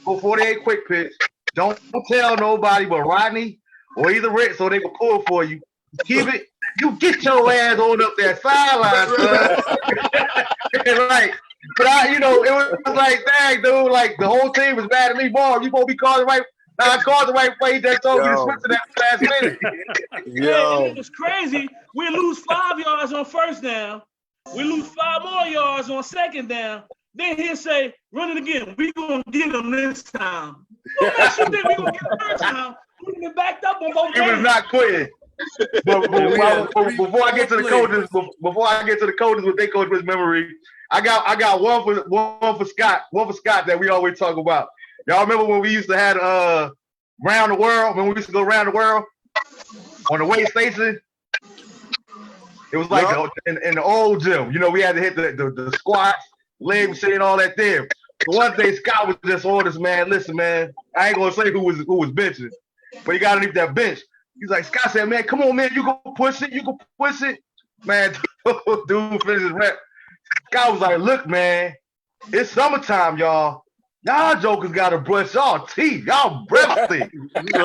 Speaker 3: or 48 quick pitch. Don't tell nobody but Rodney or either Rich so they can pull for you. Keep it. You get your ass on up that sideline, son. Like, but it was like, dang, dude, like, the whole team was mad at me. Boy, you supposed to be calling right. Now I called the right play. He just told me to switch to that last minute.
Speaker 1: Yeah, it was crazy. We lose 5 yards on first down. We lose 5 more yards on second down. Then he'll say, run it again. We gonna get them this time. What makes you think we gonna get them this time? We been backed up on both.
Speaker 3: He was not quitting. But before I get to the coaches, what they coach with memory, I got one for Scott that we always talk about. Y'all remember when we used to have round the world, when we used to go around the world on the weigh station? It was like in the old gym. You know, we had to hit the squats, leg shit, and all that there. So one day Scott was just on this, man. Listen, man, I ain't gonna say who was benching, but he got underneath that bench. He's like, Scott said, man, come on, man, you can push it. Man, dude finished his rap. Guy was like, look, man, it's summertime, y'all. Y'all jokers gotta brush y'all teeth. Y'all breath stink. and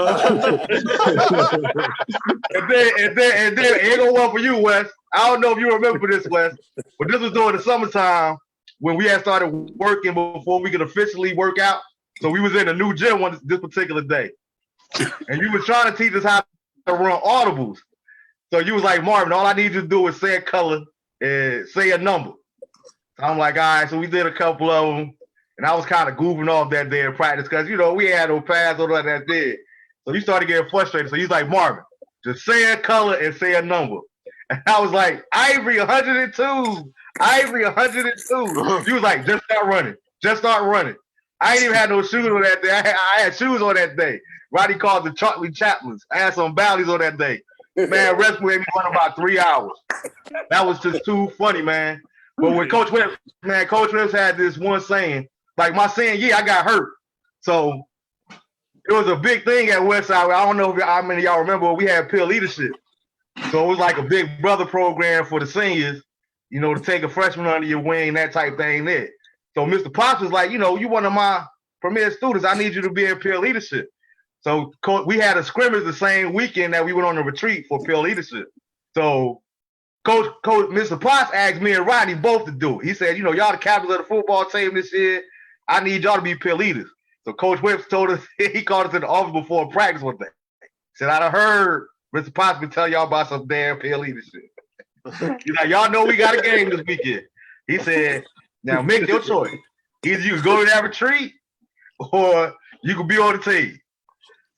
Speaker 3: then ain't gonna work for you, Wes. I don't know if you remember this, Wes, but this was during the summertime when we had started working before we could officially work out. So we was in a new gym this particular day. And you was trying to teach us how to run audibles. So you was like, Marvin, all I need you to do is say a color and say a number. So I'm like, all right, so we did a couple of them. And I was kind of goofing off that day in practice because, you know, we had no pads or nothing that day. So he started getting frustrated. So he's like, Marvin, just say a color and say a number. And I was like, Ivory 102. Ivory 102. He was like, just start running. Just start running. I ain't even had no shoes on that day. I had shoes on that day. Roddy called the Charlie Chaplins. I had some Bally's on that day. Man, rest made me run about 3 hours. That was just too funny, man. But when Coach Whips, man, Coach Whips had this one saying, like my saying, yeah, I got hurt. So it was a big thing at Westside. I don't know if how many of y'all remember, but we had peer leadership. So it was like a big brother program for the seniors, you know, to take a freshman under your wing, that type thing there. So Mr. Potts was like, you know, you one of my premier students. I need you to be in peer leadership. So we had a scrimmage the same weekend that we went on a retreat for peer leadership. So Coach Mr. Potts asked me and Rodney both to do it. He said, you know, y'all the captains of the football team this year. I need y'all to be peer leaders. So Coach Whips told us, he called us in the office before practice one day. He said, I done heard Mr. Potts been telling y'all about some damn peer leadership. He's like, y'all know we got a game this weekend. He said, now make your choice. Either you can go to that retreat or you can be on the team.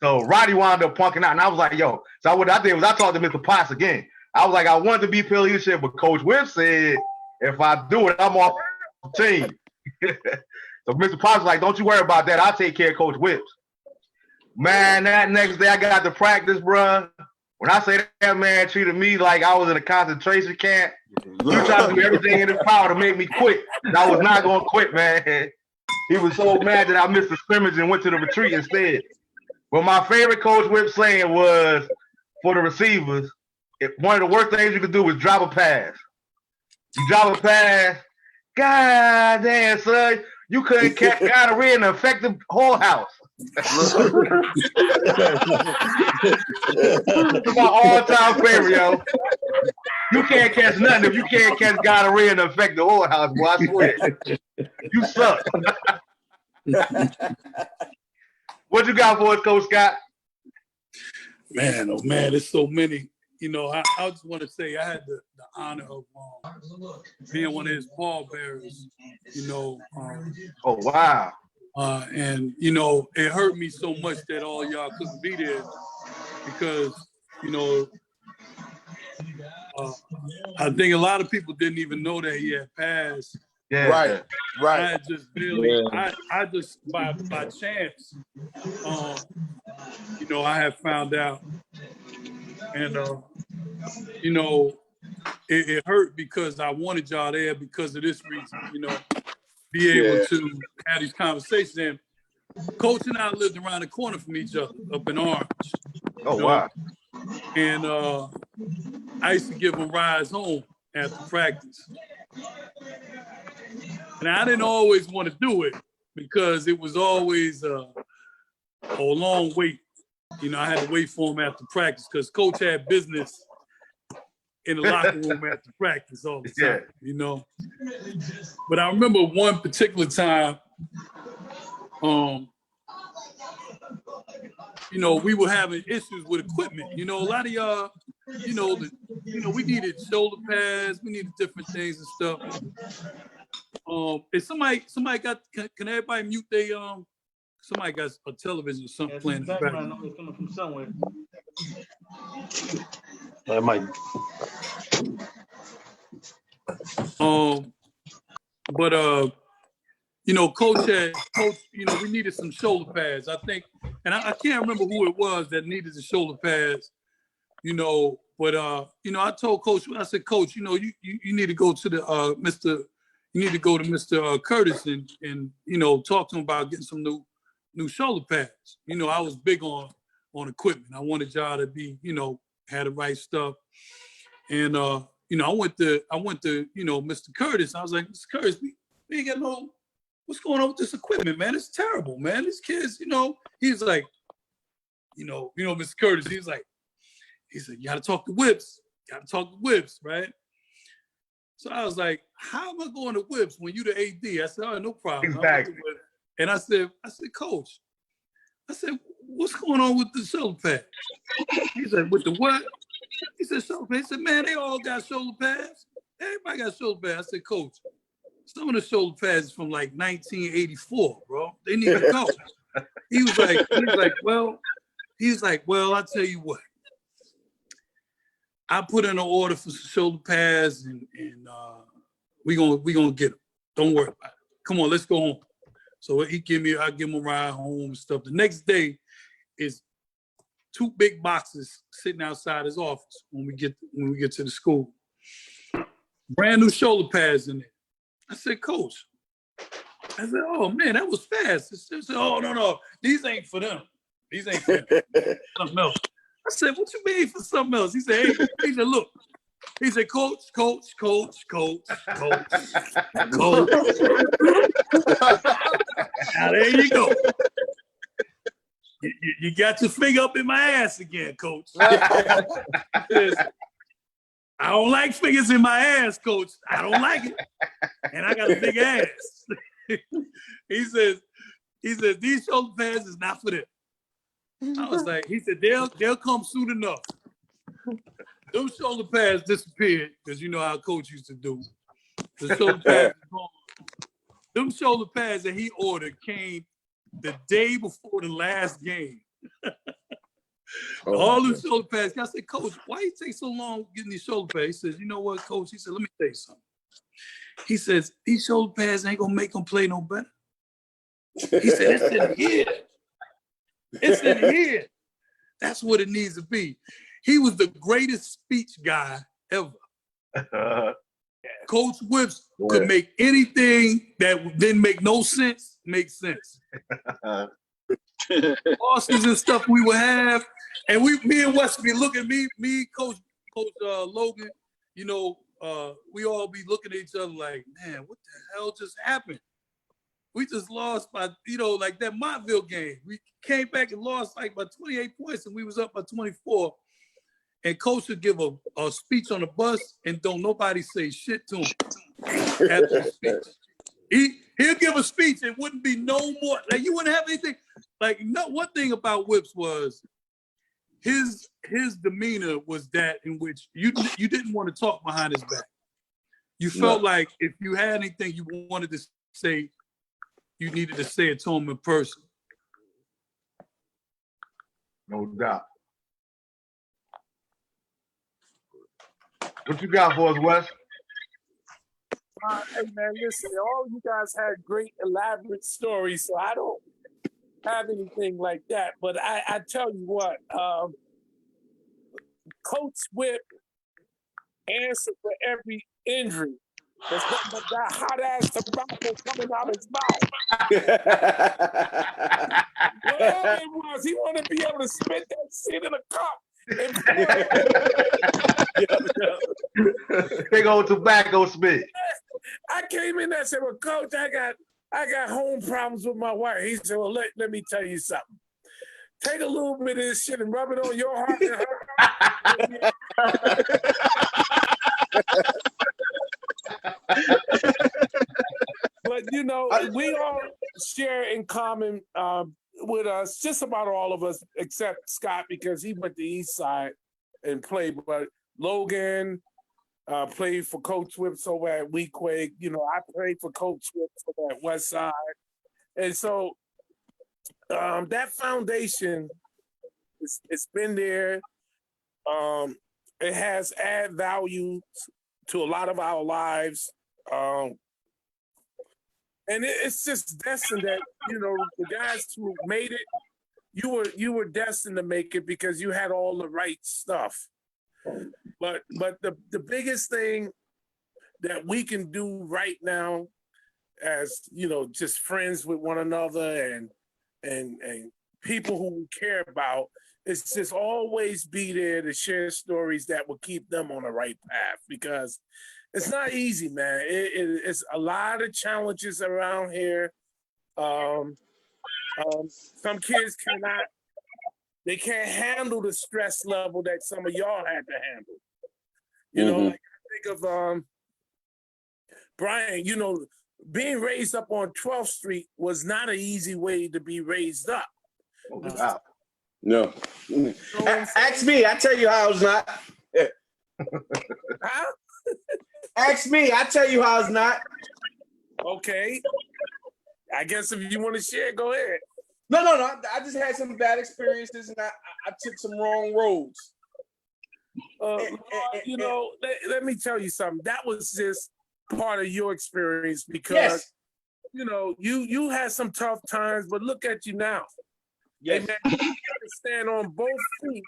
Speaker 3: So Roddy wound up punking out. And I was like, yo. So what I did was I talked to Mr. Potts again. I was like, I wanted to be peer leadership, but Coach Whip said, if I do it, I'm off the team. So Mr. Potts was like, don't you worry about that. I'll take care of Coach Whips. Man, that next day I got to practice, bruh. When I say that man treated me like I was in a concentration camp, he tried to do everything in his power to make me quit. And I was not going to quit, man. He was so mad that I missed the scrimmage and went to the retreat instead. But my favorite Coach Whip saying was, for the receivers, one of the worst things you could do was drop a pass. You drop a pass, God damn, son, you couldn't catch gonorrhea and affect the whole house. It's my all-time favorite, yo. You can't catch nothing if you can't catch gonorrhea and affect the whole house, boy. I swear. You suck. What you got for us, Coach Scott?
Speaker 7: Man, oh man, there's so many. You know, I just want to say I had the honor of being one of his pallbearers, you know.
Speaker 3: Oh, wow.
Speaker 7: And, you know, it hurt me so much that all y'all couldn't be there because, you know, I think a lot of people didn't even know that he had passed.
Speaker 3: Yeah.
Speaker 4: Right.
Speaker 7: I had just barely, I just by chance, you know, I had found out. And, you know, it hurt because I wanted y'all there because of this reason, you know, be able to have these conversations. And Coach and I lived around the corner from each other up in Orange.
Speaker 3: Oh, wow.
Speaker 7: And I used to give him rides home after practice. And I didn't always want to do it because it was always a long wait. You know, I had to wait for him after practice because Coach had business in the locker room after practice all the time, you know. But I remember one particular time, you know, we were having issues with equipment. You know, a lot of y'all, you know, we needed shoulder pads, we needed different things and stuff. If somebody got, can everybody mute they somebody got a television or something playing in the background.
Speaker 1: Noise coming from somewhere.
Speaker 7: That might. But you know, Coach, you know, we needed some shoulder pads. I think, and I can't remember who it was that needed the shoulder pads. You know, but you know, I told Coach, I said, Coach, you know, you need to go to the you need to go to Mr. Curtis and you know, talk to him about getting some new shoulder pads. You know, I was big on equipment. I wanted y'all to be, you know, had the right stuff. And you know, I went to, you know, Mr. Curtis. I was like, Mr. Curtis, we ain't got no, what's going on with this equipment, man? It's terrible, man. These kids, you know, he's like, you know, Mr. Curtis, he said, you gotta talk to Whips. Right? So I was like, how am I going to Whips when you the AD? I said, oh, no problem.
Speaker 3: Exactly.
Speaker 7: And I said, Coach, I said, what's going on with the shoulder pad? He said, with the what? He said, shoulder pad. He said, man, they all got shoulder pads. Everybody got shoulder pads. I said, Coach, some of the shoulder pads is from like 1984, bro. They need to go. He was like, well, I'll tell you what. I put in an order for some shoulder pads and we gonna get them. Don't worry about it. Come on, let's go home. So I give him a ride home and stuff. The next day is 2 big boxes sitting outside his office when we get to the school. Brand new shoulder pads in there. I said, Coach. I said, oh man, that was fast. He said, oh no, these ain't for them. These ain't for them. Something else. I said, what you mean for something else? He said, hey, he said, look. He said, Coach. Now there you go. You got your finger up in my ass again, Coach. Says, I don't like fingers in my ass, Coach. I don't like it. And I got a big ass. He says, these shoulder pads is not for them. I was like, he said, they'll come soon enough. Those shoulder pads disappeared because you know how Coach used to do. The shoulder pads gone. Them shoulder pads that he ordered came the day before the last game. All those shoulder pads. I said, Coach, why you take so long getting these shoulder pads? He says, you know what, Coach? He said, let me tell you something. He says, these shoulder pads ain't gonna make them play no better. He said, it's in here. It's in here. That's what it needs to be. He was the greatest speech guy ever. Coach Whips could make anything that didn't make no sense make sense. Bosses and stuff we would have, and me and Wes be looking at me, Coach Logan, you know, we all be looking at each other like, man, what the hell just happened? We just lost by, you know, like that Montville game. We came back and lost like by 28 points, and we was up by 24. And Coach would give a speech on the bus, and don't nobody say shit to him after the speech. He'll give a speech, and wouldn't be no more. Like you wouldn't have anything. Like one thing about Whips was his demeanor was that in which you didn't want to talk behind his back. You felt like if you had anything you wanted to say, you needed to say it to him in person.
Speaker 3: No doubt. What you got for us, Wes?
Speaker 11: Hey man, listen, all you guys had great elaborate stories, so I don't have anything like that. But I tell you what, Coach Whip answered for every injury. There's nothing but that hot ass tobacco coming out his mouth. Whatever it was, he wanted to be able to spit that shit in a cup.
Speaker 3: Big old tobacco spit.
Speaker 11: I came in there and said, well, Coach, I got home problems with my wife. He said, well, let me tell you something. Take a little bit of this shit and rub it on your heart and her. But, you know, we all share in common with us, just about all of us, except Scott, because he went to East Side and played. But Logan played for Coach Whips over at Weequahic. You know, I played for Coach Whips over at West Side. And so that foundation, it's been there. It has added value to a lot of our lives. And it's just destined that, you know, the guys who made it, you were destined to make it because you had all the right stuff. But the biggest thing that we can do right now as, you know, just friends with one another and people who we care about it's just always be there to share stories that will keep them on the right path, because it's not easy, man. It's a lot of challenges around here. Some kids they can't handle the stress level that some of y'all had to handle. You know, like I think of Brian, you know, being raised up on 12th Street was not an easy way to be raised up.
Speaker 2: No. Ask me, I tell you how it's not.
Speaker 11: Huh?
Speaker 2: Ask me, I tell you how it's not.
Speaker 11: Okay. I guess if you want to share, go ahead.
Speaker 2: No. I just had some bad experiences, and I took some wrong roads.
Speaker 11: You know, let me tell you something. That was just part of your experience, because you know, you had some tough times, but look at you now. Yes. Hey, man, you gotta stand on both feet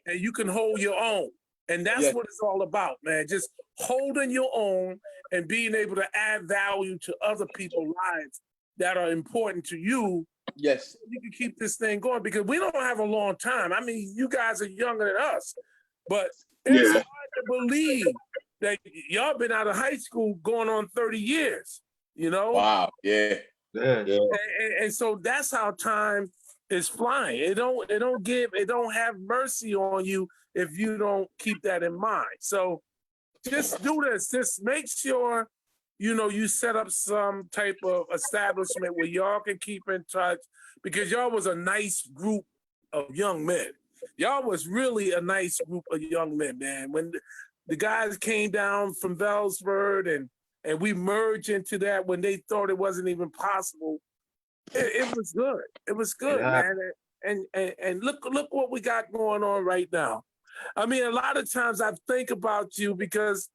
Speaker 11: and you can hold your own. And that's what it's all about, man. Just holding your own and being able to add value to other people's lives that are important to you.
Speaker 2: Yes.
Speaker 11: You can keep this thing going, because we don't have a long time. I mean, you guys are younger than us, but it's hard to believe that y'all been out of high school going on 30 years, you know?
Speaker 2: Wow. Yeah.
Speaker 11: And so that's how time is flying. It don't have mercy on you if you don't keep that in mind. So just do this. Just make sure, you know, you set up some type of establishment where y'all can keep in touch, because y'all was a nice group of young men. Y'all was really a nice group of young men, man. When the guys came down from Bellsford and we merged into that when they thought it wasn't even possible, it was good. It was good, man. And look what we got going on right now. I mean, a lot of times I think about you because,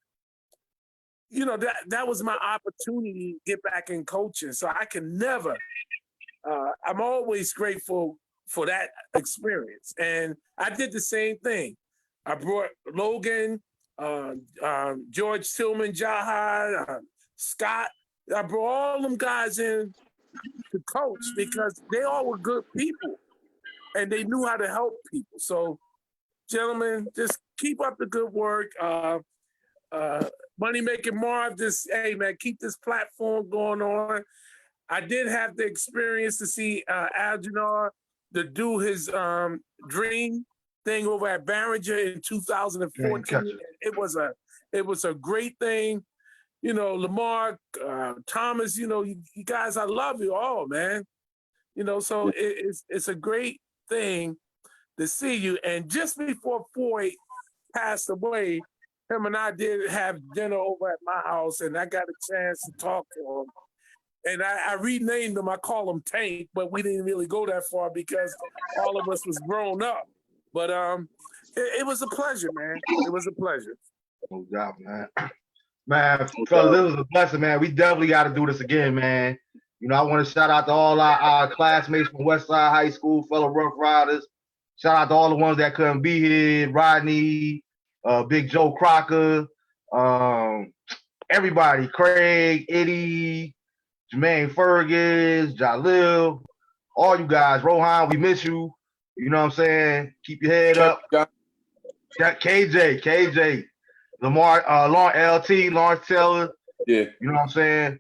Speaker 11: you know, that was my opportunity to get back in coaching. So I can never, I'm always grateful for that experience. And I did the same thing. I brought Logan, George Tillman, Jaha, Scott. I brought all them guys in to coach because they all were good people and they knew how to help people. So, gentlemen, just keep up the good work. Money Making Marv, just, hey, man, keep this platform going on. I did have the experience to see Algernon to do his dream thing over at Barringer in 2014. It was a great thing. You know, Lamar, Thomas, you know, you guys, I love you all, man. You know, so it's a great thing to see you. And just before Floyd passed away, him and I did have dinner over at my house, and I got a chance to talk to him. And I renamed him. I call him Tank, but we didn't really go that far because all of us was grown up. But it was a pleasure, man. It was a pleasure.
Speaker 3: No doubt, man. Man, fellas, it was a blessing, man. We definitely got to do this again, man. You know, I want to shout out to all our classmates from Westside High School, fellow Rough Riders. Shout out to all the ones that couldn't be here, Rodney, Big Joe Crocker, everybody, Craig, Eddie, Jermaine Fergus, Jalil, all you guys. Rohan, we miss you. You know what I'm saying? Keep your head up. KJ, Lamar, LT, Lawrence Taylor.
Speaker 2: Yeah.
Speaker 3: You know what I'm saying?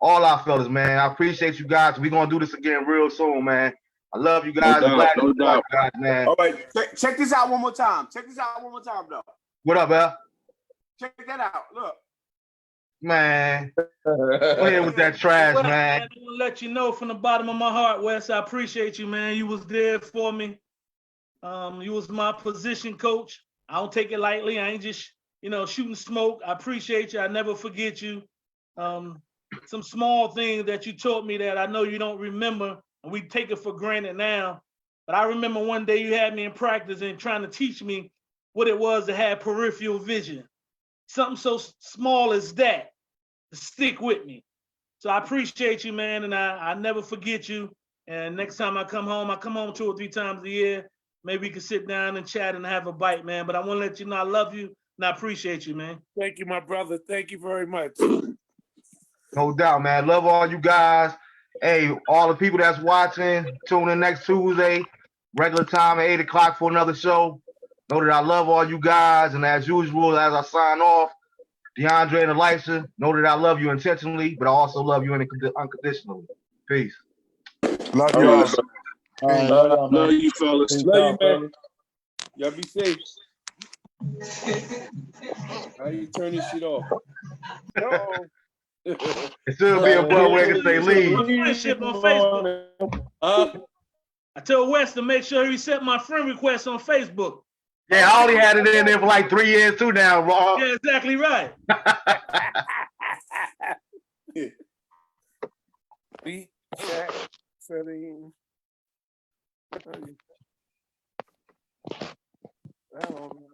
Speaker 3: All our fellas, man. I appreciate you guys. We're going to do this again real soon, man. I love you guys.
Speaker 2: No doubt.
Speaker 3: Guys, man.
Speaker 2: All right, check this out one more time. Though.
Speaker 3: What up, Al?
Speaker 2: Check that out. Look.
Speaker 3: Man. Go ahead with that trash, man.
Speaker 1: I want to let you know from the bottom of my heart, Wes, I appreciate you, man. You was there for me. You was my position coach. I don't take it lightly. I ain't just, you know, shooting smoke. I appreciate you. I never forget you. Some small things that you taught me that I know you don't remember, and we take it for granted now. But I remember one day you had me in practice and trying to teach me what it was to have peripheral vision. Something so small as that to stick with me. So I appreciate you, man, and I never forget you. And next time I come home 2 or 3 times a year. Maybe we can sit down and chat and have a bite, man. But I want to let you know I love you and I appreciate you, man.
Speaker 11: Thank you, my brother. Thank you very much.
Speaker 3: No doubt, man. Love all you guys. Hey, all the people that's watching, tune in next Tuesday. regular time at 8 o'clock for another show. Know that I love all you guys, and as usual, as I sign off, DeAndre and Elisha, know that I love you intentionally, but I also love you unconditionally. Peace.
Speaker 4: Love you all.
Speaker 9: Love you, fellas.
Speaker 11: Love you, man.
Speaker 2: Y'all be safe. How do you turn this shit off?
Speaker 3: It should be a button where it can say leave.
Speaker 1: Friendship on Facebook. I told Wes to make sure he set my friend request on Facebook.
Speaker 3: Yeah, I only had it in there for like 3 years too now, Rob.
Speaker 1: Yeah, exactly right.
Speaker 11: B chat setting. I don't know.